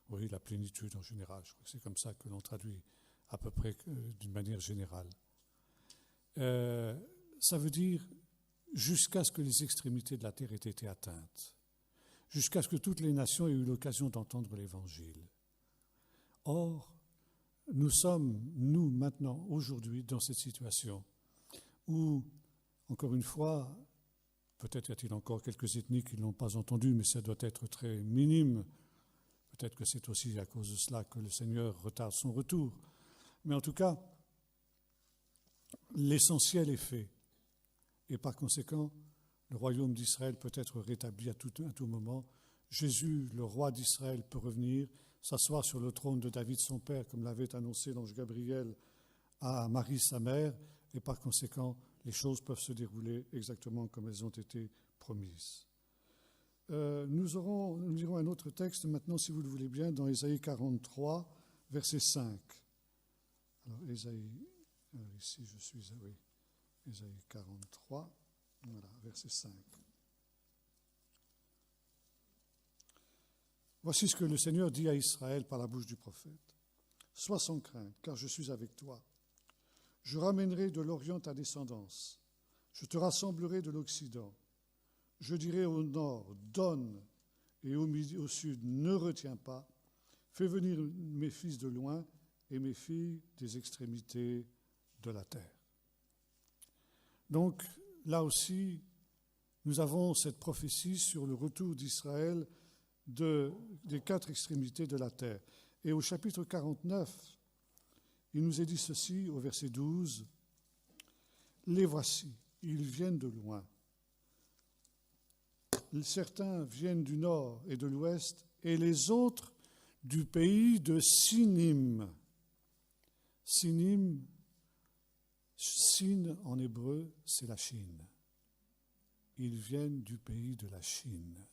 Speaker 1: la plénitude en général, je crois que c'est comme ça que l'on traduit à peu près d'une manière générale. Ça veut dire jusqu'à ce que les extrémités de la terre aient été atteintes, jusqu'à ce que toutes les nations aient eu l'occasion d'entendre l'Évangile. Or, nous sommes, nous, maintenant, aujourd'hui, dans cette situation où, encore une fois, peut-être y a-t-il encore quelques ethnies qui ne l'ont pas entendu, mais ça doit être très minime. Peut-être que c'est aussi à cause de cela que le Seigneur retarde son retour. Mais en tout cas, l'essentiel est fait. Et par conséquent, le royaume d'Israël peut être rétabli à tout moment. Jésus, le roi d'Israël, peut revenir, s'asseoir sur le trône de David, son père, comme l'avait annoncé l'ange Gabriel à Marie, sa mère, et par conséquent, les choses peuvent se dérouler exactement comme elles ont été promises. Nous lirons un autre texte maintenant, si vous le voulez bien, dans Ésaïe 43, verset 5. Alors, Ésaïe, ici je suis, oui, Ésaïe 43, voilà, verset 5. Voici ce que le Seigneur dit à Israël par la bouche du prophète. « Sois sans crainte, car je suis avec toi. Je ramènerai de l'Orient ta descendance. Je te rassemblerai de l'Occident. Je dirai au nord, donne, et au midi, au sud, ne retiens pas. Fais venir mes fils de loin et mes filles des extrémités de la terre. » Donc, là aussi, nous avons cette prophétie sur le retour d'Israël des 4 extrémités de la terre. Et au chapitre 49, il nous est dit ceci, au verset 12, « Les voici, ils viennent de loin. Certains viennent du nord et de l'ouest, et les autres du pays de Sinim. » Sinim, Sin en hébreu, c'est la Chine. Ils viennent du pays de la Chine.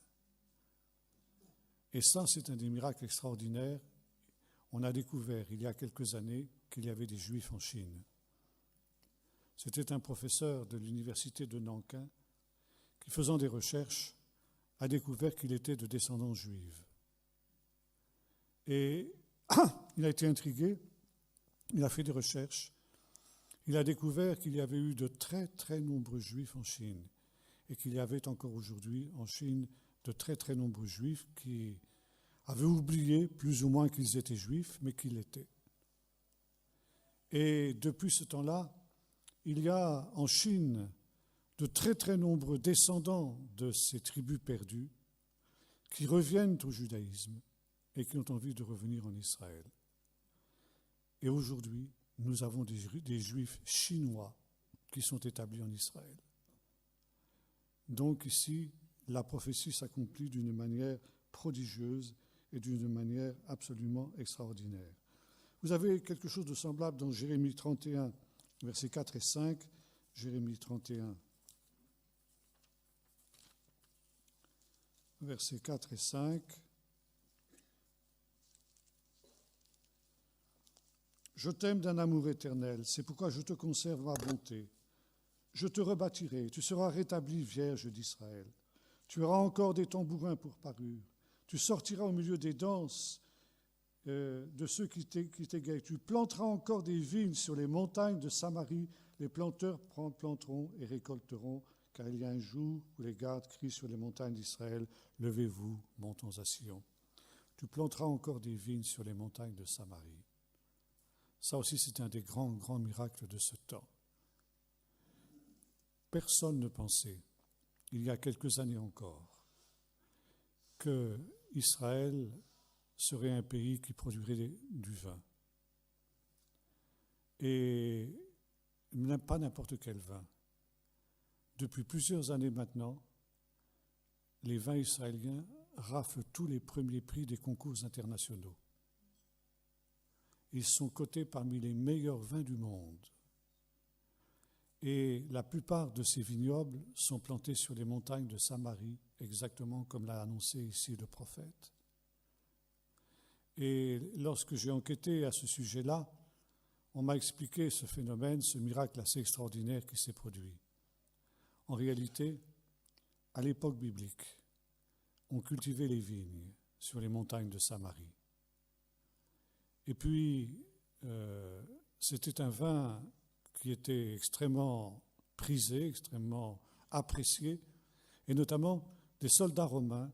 Speaker 1: Et ça, c'est un des miracles extraordinaires. On a découvert, il y a quelques années, qu'il y avait des Juifs en Chine. C'était un professeur de l'université de Nankin qui, faisant des recherches, a découvert qu'il était de descendance juive. Et il a été intrigué, il a fait des recherches, il a découvert qu'il y avait eu de très très nombreux Juifs en Chine et qu'il y avait encore aujourd'hui en Chine de très très nombreux Juifs qui avaient oublié plus ou moins qu'ils étaient Juifs, mais qu'ils l'étaient. Et depuis ce temps-là, il y a en Chine de très très nombreux descendants de ces tribus perdues qui reviennent au judaïsme et qui ont envie de revenir en Israël. Et aujourd'hui, nous avons des Juifs chinois qui sont établis en Israël. Donc ici, la prophétie s'accomplit d'une manière prodigieuse et d'une manière absolument extraordinaire. Vous avez quelque chose de semblable dans Jérémie 31, versets 4 et 5. Jérémie 31, versets 4 et 5. Je t'aime d'un amour éternel, c'est pourquoi je te conserve ma bonté. Je te rebâtirai, tu seras rétabli, vierge d'Israël. Tu auras encore des tambourins pour parure. Tu sortiras au milieu des danses de ceux qui t'égayent. Tu planteras encore des vignes sur les montagnes de Samarie. Les planteurs planteront et récolteront, car il y a un jour où les gardes crient sur les montagnes d'Israël, « Levez-vous, montons à Sion. » Tu planteras encore des vignes sur les montagnes de Samarie. Ça aussi, c'est un des grands, grands miracles de ce temps. Personne ne pensait, il y a quelques années encore, que Israël serait un pays qui produirait du vin. Et pas n'importe quel vin. Depuis plusieurs années maintenant, les vins israéliens raflent tous les premiers prix des concours internationaux. Ils sont cotés parmi les meilleurs vins du monde. Et la plupart de ces vignobles sont plantés sur les montagnes de Samarie, exactement comme l'a annoncé ici le prophète. Et lorsque j'ai enquêté à ce sujet-là, on m'a expliqué ce phénomène, ce miracle assez extraordinaire qui s'est produit. En réalité, à l'époque biblique, on cultivait les vignes sur les montagnes de Samarie. Et puis, c'était un vin qui était extrêmement prisé, extrêmement apprécié, et notamment des soldats romains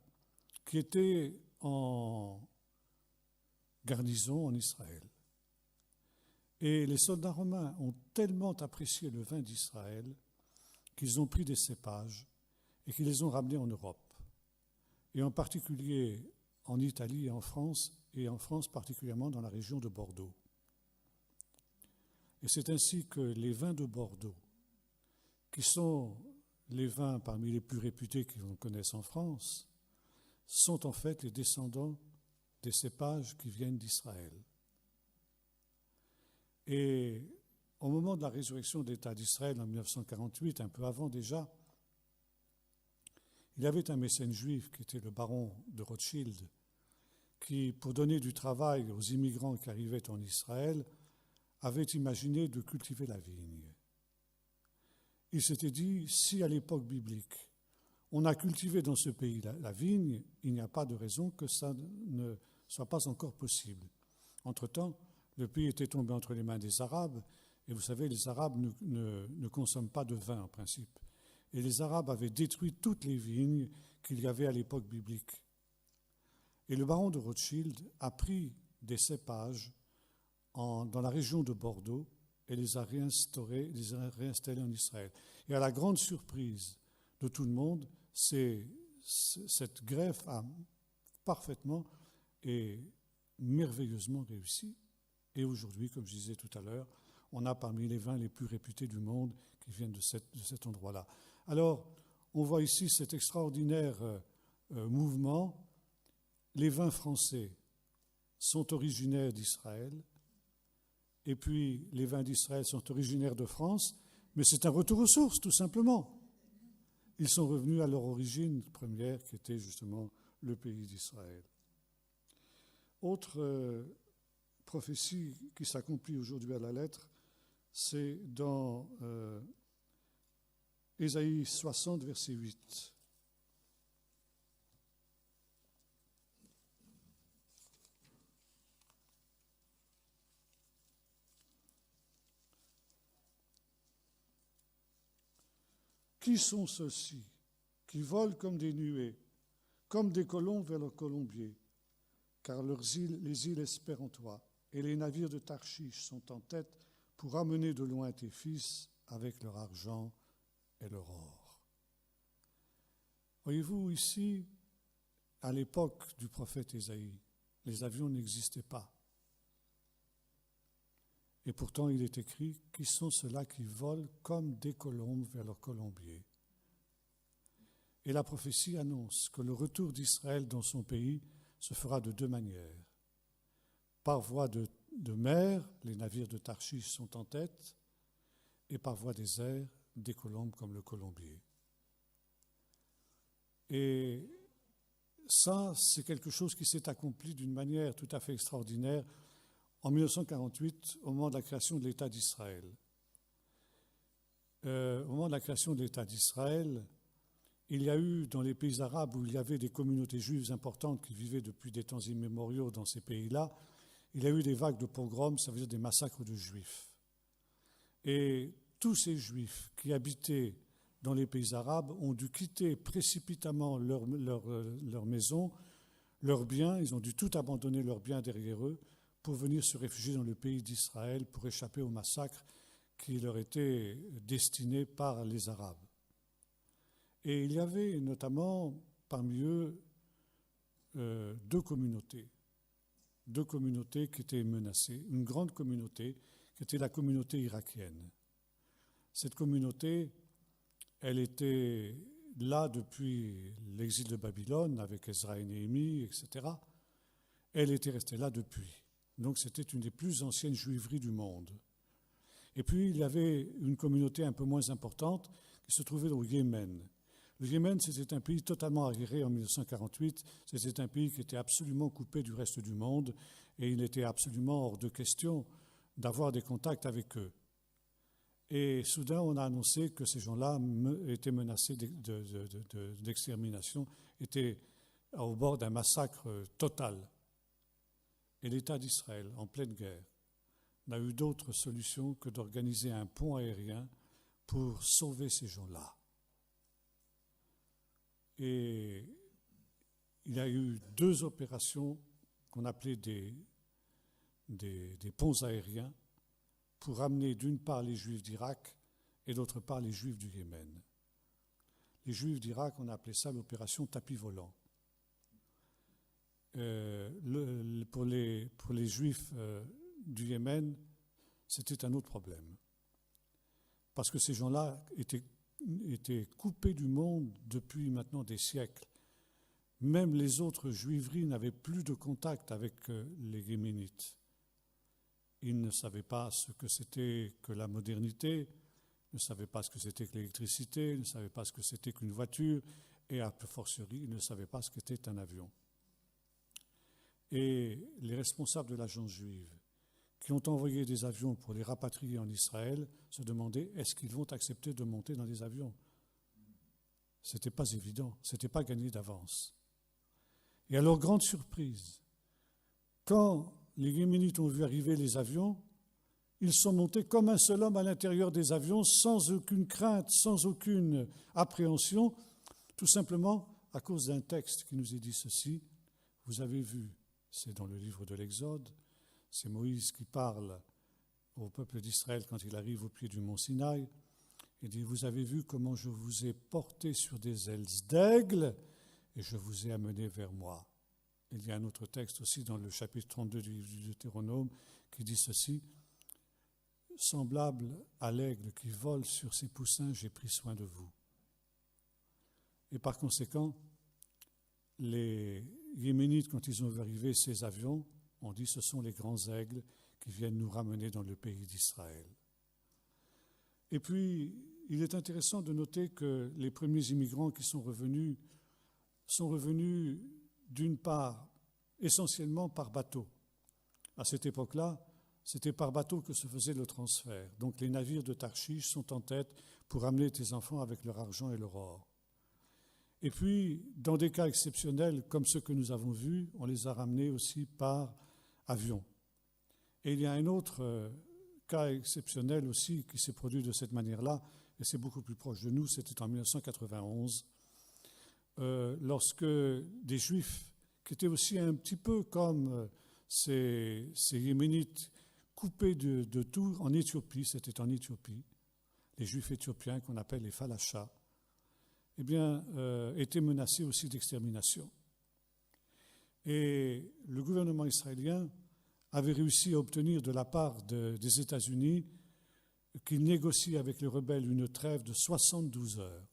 Speaker 1: qui étaient en garnison en Israël. Et les soldats romains ont tellement apprécié le vin d'Israël qu'ils ont pris des cépages et qu'ils les ont ramenés en Europe, et en particulier en Italie et en France particulièrement dans la région de Bordeaux. Et c'est ainsi que les vins de Bordeaux, qui sont les vins parmi les plus réputés qu'on connaisse en France, sont en fait les descendants des cépages qui viennent d'Israël. Et au moment de la résurrection de l'État d'Israël en 1948, un peu avant déjà, il y avait un mécène juif qui était le baron de Rothschild, qui, pour donner du travail aux immigrants qui arrivaient en Israël, avait imaginé de cultiver la vigne. Il s'était dit, si à l'époque biblique, on a cultivé dans ce pays la vigne, il n'y a pas de raison que ça ne soit pas encore possible. Entre-temps, le pays était tombé entre les mains des Arabes, et vous savez, les Arabes ne consomment pas de vin en principe. Et les Arabes avaient détruit toutes les vignes qu'il y avait à l'époque biblique. Et le baron de Rothschild a pris des cépages dans la région de Bordeaux et les a réinstallés en Israël. Et à la grande surprise de tout le monde, cette greffe a parfaitement et merveilleusement réussi. Et aujourd'hui, comme je disais tout à l'heure, on a parmi les vins les plus réputés du monde qui viennent de cet endroit-là. Alors, on voit ici cet extraordinaire mouvement. Les vins français sont originaires d'Israël, et puis les vins d'Israël sont originaires de France, mais c'est un retour aux sources, tout simplement. Ils sont revenus à leur origine première, qui était justement le pays d'Israël. Autre prophétie qui s'accomplit aujourd'hui à la lettre, c'est dans Ésaïe 60, verset 8. Qui sont ceux-ci qui volent comme des nuées, comme des colombes vers leur colombier? Car les îles espèrent en toi, et les navires de Tarshish sont en tête pour amener de loin tes fils avec leur argent et leur or. Voyez-vous, ici, à l'époque du prophète Ésaïe, les avions n'existaient pas. Et pourtant, il est écrit « Qui sont ceux-là qui volent comme des colombes vers leur colombier ?» Et la prophétie annonce que le retour d'Israël dans son pays se fera de deux manières. Par voie de mer, les navires de Tarshish sont en tête, et par voie des airs, des colombes comme le colombier. Et ça, c'est quelque chose qui s'est accompli d'une manière tout à fait extraordinaire en 1948, au moment de la création de l'État d'Israël. Au moment de la création de l'État d'Israël, il y a eu, dans les pays arabes où il y avait des communautés juives importantes qui vivaient depuis des temps immémoriaux dans ces pays-là, il y a eu des vagues de pogroms, ça veut dire des massacres de juifs. Et tous ces juifs qui habitaient dans les pays arabes ont dû quitter précipitamment leur maison, leurs biens, ils ont dû tout abandonner leurs biens derrière eux pour venir se réfugier dans le pays d'Israël pour échapper au massacre qui leur était destiné par les Arabes. Et il y avait notamment parmi eux deux communautés qui étaient menacées. Une grande communauté qui était la communauté irakienne. Cette communauté, elle était là depuis l'exil de Babylone avec Ezra et Néhémie, etc. Elle était restée là depuis. Donc c'était une des plus anciennes juiveries du monde. Et puis il y avait une communauté un peu moins importante qui se trouvait au Yémen. Le Yémen, c'était un pays totalement arriéré en 1948. C'était un pays qui était absolument coupé du reste du monde et il était absolument hors de question d'avoir des contacts avec eux. Et soudain, on a annoncé que ces gens-là étaient menacés d'extermination, étaient au bord d'un massacre total. Et l'État d'Israël, en pleine guerre, n'a eu d'autre solution que d'organiser un pont aérien pour sauver ces gens-là. Et il y a eu deux opérations qu'on appelait des ponts aériens pour amener d'une part les Juifs d'Irak et d'autre part les Juifs du Yémen. Les Juifs d'Irak, on a appelé ça l'opération tapis volant. Pour les Juifs du Yémen, c'était un autre problème. Parce que ces gens-là étaient coupés du monde depuis maintenant des siècles. Même les autres juiveries n'avaient plus de contact avec les Yéménites. Ils ne savaient pas ce que c'était que la modernité, ne savaient pas ce que c'était que l'électricité, ne savaient pas ce que c'était qu'une voiture, et à peu fortiori, ils ne savaient pas ce qu'était un avion. Et les responsables de l'agence juive, qui ont envoyé des avions pour les rapatrier en Israël, se demandaient est-ce qu'ils vont accepter de monter dans des avions. Ce n'était pas évident, ce n'était pas gagné d'avance. Et à leur grande surprise, quand les Yéménites ont vu arriver les avions, ils sont montés comme un seul homme à l'intérieur des avions, sans aucune crainte, sans aucune appréhension, tout simplement à cause d'un texte qui nous est dit ceci. Vous avez vu, c'est dans le livre de l'Exode, c'est Moïse qui parle au peuple d'Israël quand il arrive au pied du mont Sinaï. Il dit, vous avez vu comment je vous ai porté sur des ailes d'aigle et je vous ai amené vers moi. Il y a un autre texte aussi dans le chapitre 32 du Deutéronome qui dit ceci, semblable à l'aigle qui vole sur ses poussins, j'ai pris soin de vous. Et par conséquent, les Yéménites, quand ils ont vu arriver ces avions, ont dit ce sont les grands aigles qui viennent nous ramener dans le pays d'Israël. Et puis, il est intéressant de noter que les premiers immigrants qui sont revenus d'une part, essentiellement par bateau. À cette époque-là, c'était par bateau que se faisait le transfert. Donc les navires de Tarshish sont en tête pour amener tes enfants avec leur argent et leur or. Et puis, dans des cas exceptionnels comme ceux que nous avons vus, on les a ramenés aussi par avion. Et il y a un autre cas exceptionnel aussi qui s'est produit de cette manière-là, et c'est beaucoup plus proche de nous, c'était en 1991, lorsque des Juifs, qui étaient aussi un petit peu comme ces Yéménites coupés de tout en Éthiopie, c'était en Éthiopie, les Juifs éthiopiens qu'on appelle les Falachas, eh bien, étaient menacés aussi d'extermination. Et le gouvernement israélien avait réussi à obtenir de la part des États-Unis qu'ils négocient avec les rebelles une trêve de 72 heures.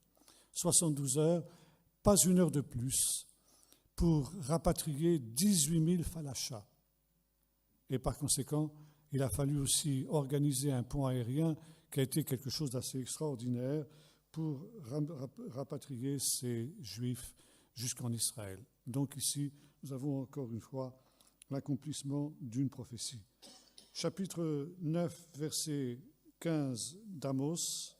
Speaker 1: 72 heures, pas une heure de plus, pour rapatrier 18 000 falachas. Et par conséquent, il a fallu aussi organiser un pont aérien qui a été quelque chose d'assez extraordinaire pour rapatrier ces Juifs jusqu'en Israël. Donc ici, nous avons encore une fois l'accomplissement d'une prophétie. Chapitre 9, verset 15 d'Amos,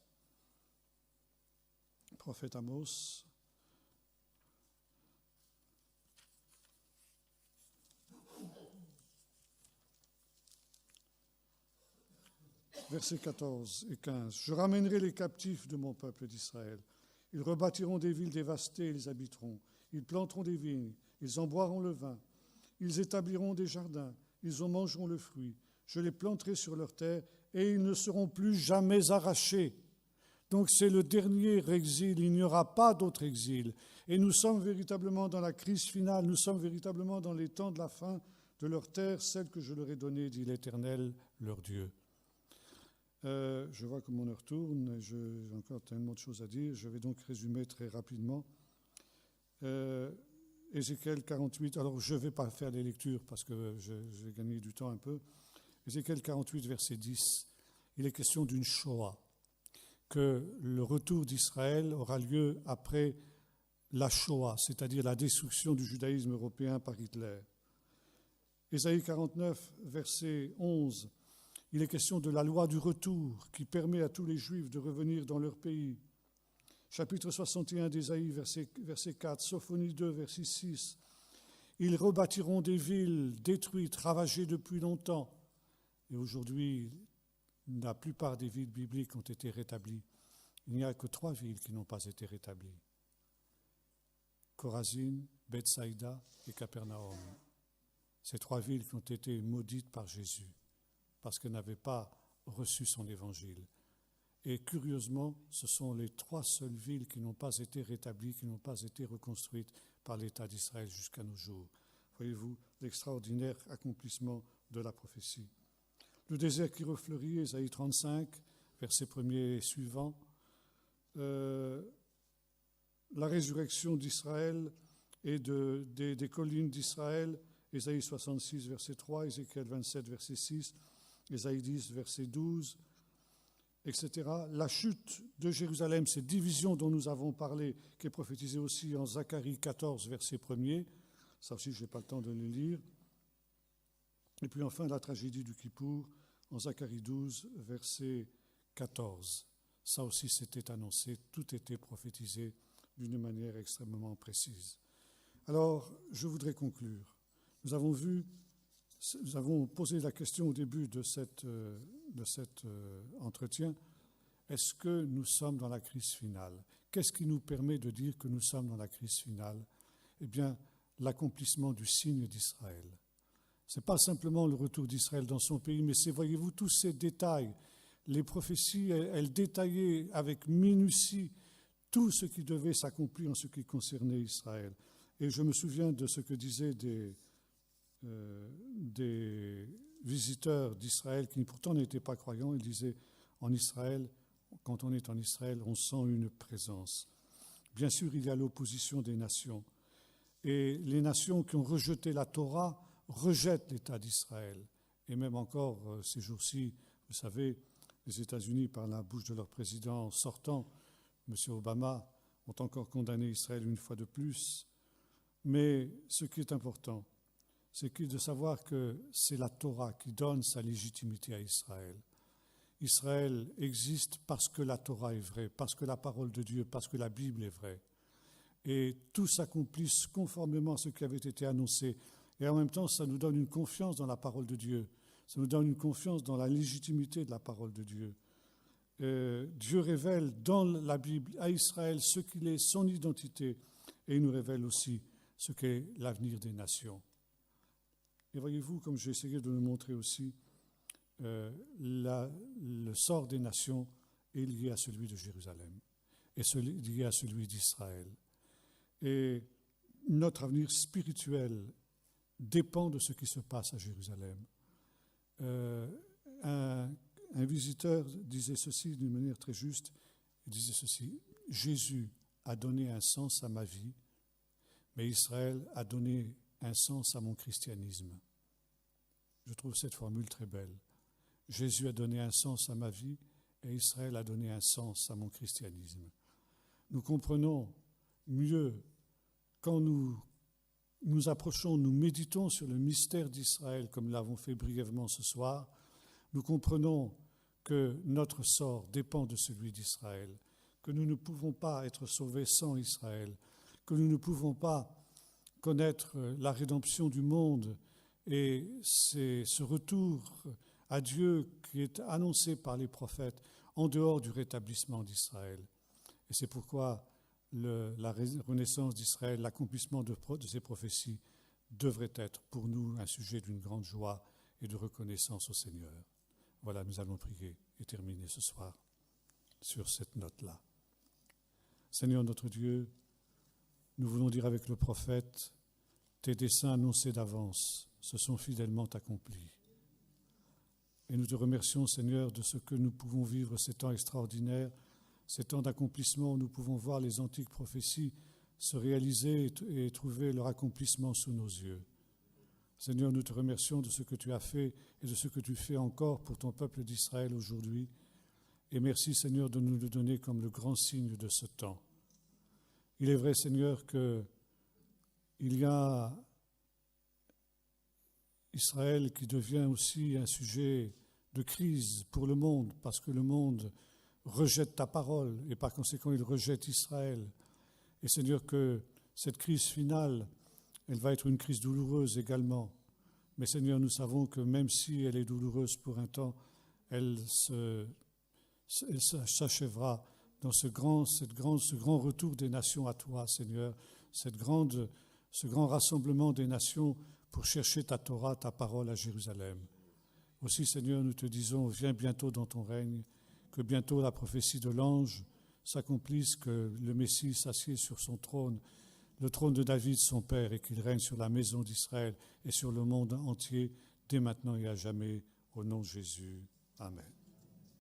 Speaker 1: prophète Amos. Versets 14 et 15. « Je ramènerai les captifs de mon peuple d'Israël. Ils rebâtiront des villes dévastées et les habiteront. Ils planteront des vignes, ils en boiront le vin. Ils établiront des jardins, ils en mangeront le fruit. Je les planterai sur leur terre et ils ne seront plus jamais arrachés. » Donc c'est le dernier exil, il n'y aura pas d'autre exil. Et nous sommes véritablement dans la crise finale, nous sommes véritablement dans les temps de la fin de leur terre, celle que je leur ai donnée, dit l'Éternel, leur Dieu. Je vois que mon heure tourne, j'ai encore tellement de choses à dire, je vais donc résumer très rapidement. Ézéchiel 48, alors je ne vais pas faire les lectures parce que je vais gagner du temps un peu. Ézéchiel 48, verset 10, il est question d'une Shoah, que le retour d'Israël aura lieu après la Shoah, c'est-à-dire la destruction du judaïsme européen par Hitler. Ésaïe 49, verset 11, il est question de la loi du retour qui permet à tous les Juifs de revenir dans leur pays. Chapitre 61 d'Ésaïe, verset 4, Sophonie 2, verset 6. Ils rebâtiront des villes détruites, ravagées depuis longtemps. Et aujourd'hui, la plupart des villes bibliques ont été rétablies. Il n'y a que 3 villes qui n'ont pas été rétablies. Chorazin, Bethsaïda et Capernaum. Ces 3 villes qui ont été maudites par Jésus, parce qu'elles n'avaient pas reçu son évangile. Et curieusement, ce sont les 3 seules villes qui n'ont pas été rétablies, qui n'ont pas été reconstruites par l'État d'Israël jusqu'à nos jours. Voyez-vous l'extraordinaire accomplissement de la prophétie. Le désert qui refleurit, Ésaïe 35, verset 1er et suivant. La résurrection d'Israël et des collines d'Israël, Ésaïe 66, verset 3, Ézéchiel 27, verset 6, Ésaïe 10, verset 12, etc. La chute de Jérusalem, cette division dont nous avons parlé, qui est prophétisée aussi en Zacharie 14, verset 1er. Ça aussi, je n'ai pas le temps de le lire. Et puis enfin, la tragédie du Kippour, en Zacharie 12, verset 14. Ça aussi, c'était annoncé, tout était prophétisé d'une manière extrêmement précise. Alors, je voudrais conclure. Nous avons posé la question au début de cet entretien. Est-ce que nous sommes dans la crise finale? Qu'est-ce qui nous permet de dire que nous sommes dans la crise finale? Eh bien, l'accomplissement du signe d'Israël. Ce n'est pas simplement le retour d'Israël dans son pays, mais c'est, voyez-vous, tous ces détails. Les prophéties, elles détaillaient avec minutie tout ce qui devait s'accomplir en ce qui concernait Israël. Et je me souviens de ce que disaient des visiteurs d'Israël qui pourtant n'étaient pas croyants. Ils disaient, en Israël, quand on est en Israël, on sent une présence. Bien sûr, il y a l'opposition des nations. Et les nations qui ont rejeté la Torah rejettent l'État d'Israël. Et même encore ces jours-ci, vous savez, les États-Unis, par la bouche de leur président sortant, M. Obama, ont encore condamné Israël une fois de plus. Mais ce qui est important, c'est de savoir que c'est la Torah qui donne sa légitimité à Israël. Israël existe parce que la Torah est vraie, parce que la parole de Dieu, parce que la Bible est vraie. Et tout s'accomplisse conformément à ce qui avait été annoncé. Et en même temps, ça nous donne une confiance dans la parole de Dieu. Ça nous donne une confiance dans la légitimité de la parole de Dieu. Dieu révèle dans la Bible à Israël ce qu'il est, son identité, et il nous révèle aussi ce qu'est l'avenir des nations. Et voyez-vous, comme j'ai essayé de le montrer aussi, le sort des nations est lié à celui de Jérusalem et lié à celui d'Israël. Et notre avenir spirituel dépend de ce qui se passe à Jérusalem. Un visiteur disait ceci d'une manière très juste, il disait ceci: Jésus a donné un sens à ma vie, mais Israël a donné un sens à mon christianisme. Je trouve cette formule très belle. Jésus a donné un sens à ma vie et Israël a donné un sens à mon christianisme. Nous comprenons mieux quand nous nous approchons, nous méditons sur le mystère d'Israël, comme nous l'avons fait brièvement ce soir, nous comprenons que notre sort dépend de celui d'Israël, que nous ne pouvons pas être sauvés sans Israël, que nous ne pouvons pas connaître la rédemption du monde et c'est ce retour à Dieu qui est annoncé par les prophètes en dehors du rétablissement d'Israël. Et c'est pourquoi la renaissance d'Israël, l'accomplissement de ces prophéties devrait être pour nous un sujet d'une grande joie et de reconnaissance au Seigneur. Voilà, nous allons prier et terminer ce soir sur cette note-là. Seigneur notre Dieu, nous voulons dire avec le prophète, tes desseins annoncés d'avance se sont fidèlement accomplis. Et nous te remercions, Seigneur, de ce que nous pouvons vivre ces temps extraordinaires, ces temps d'accomplissement où nous pouvons voir les antiques prophéties se réaliser et trouver leur accomplissement sous nos yeux. Seigneur, nous te remercions de ce que tu as fait et de ce que tu fais encore pour ton peuple d'Israël aujourd'hui. Et merci, Seigneur, de nous le donner comme le grand signe de ce temps. Il est vrai, Seigneur, qu'il y a Israël qui devient aussi un sujet de crise pour le monde, parce que le monde rejette ta parole et par conséquent il rejette Israël. Et Seigneur, que cette crise finale, elle va être une crise douloureuse également. Mais Seigneur, nous savons que même si elle est douloureuse pour un temps, elle s'achèvera dans ce grand retour des nations à toi, Seigneur, ce grand rassemblement des nations pour chercher ta Torah, ta parole à Jérusalem. Aussi, Seigneur, nous te disons, viens bientôt dans ton règne, que bientôt la prophétie de l'ange s'accomplisse, que le Messie s'assied sur son trône, le trône de David, son père, et qu'il règne sur la maison d'Israël et sur le monde entier, dès maintenant et à jamais, au nom de Jésus. Amen.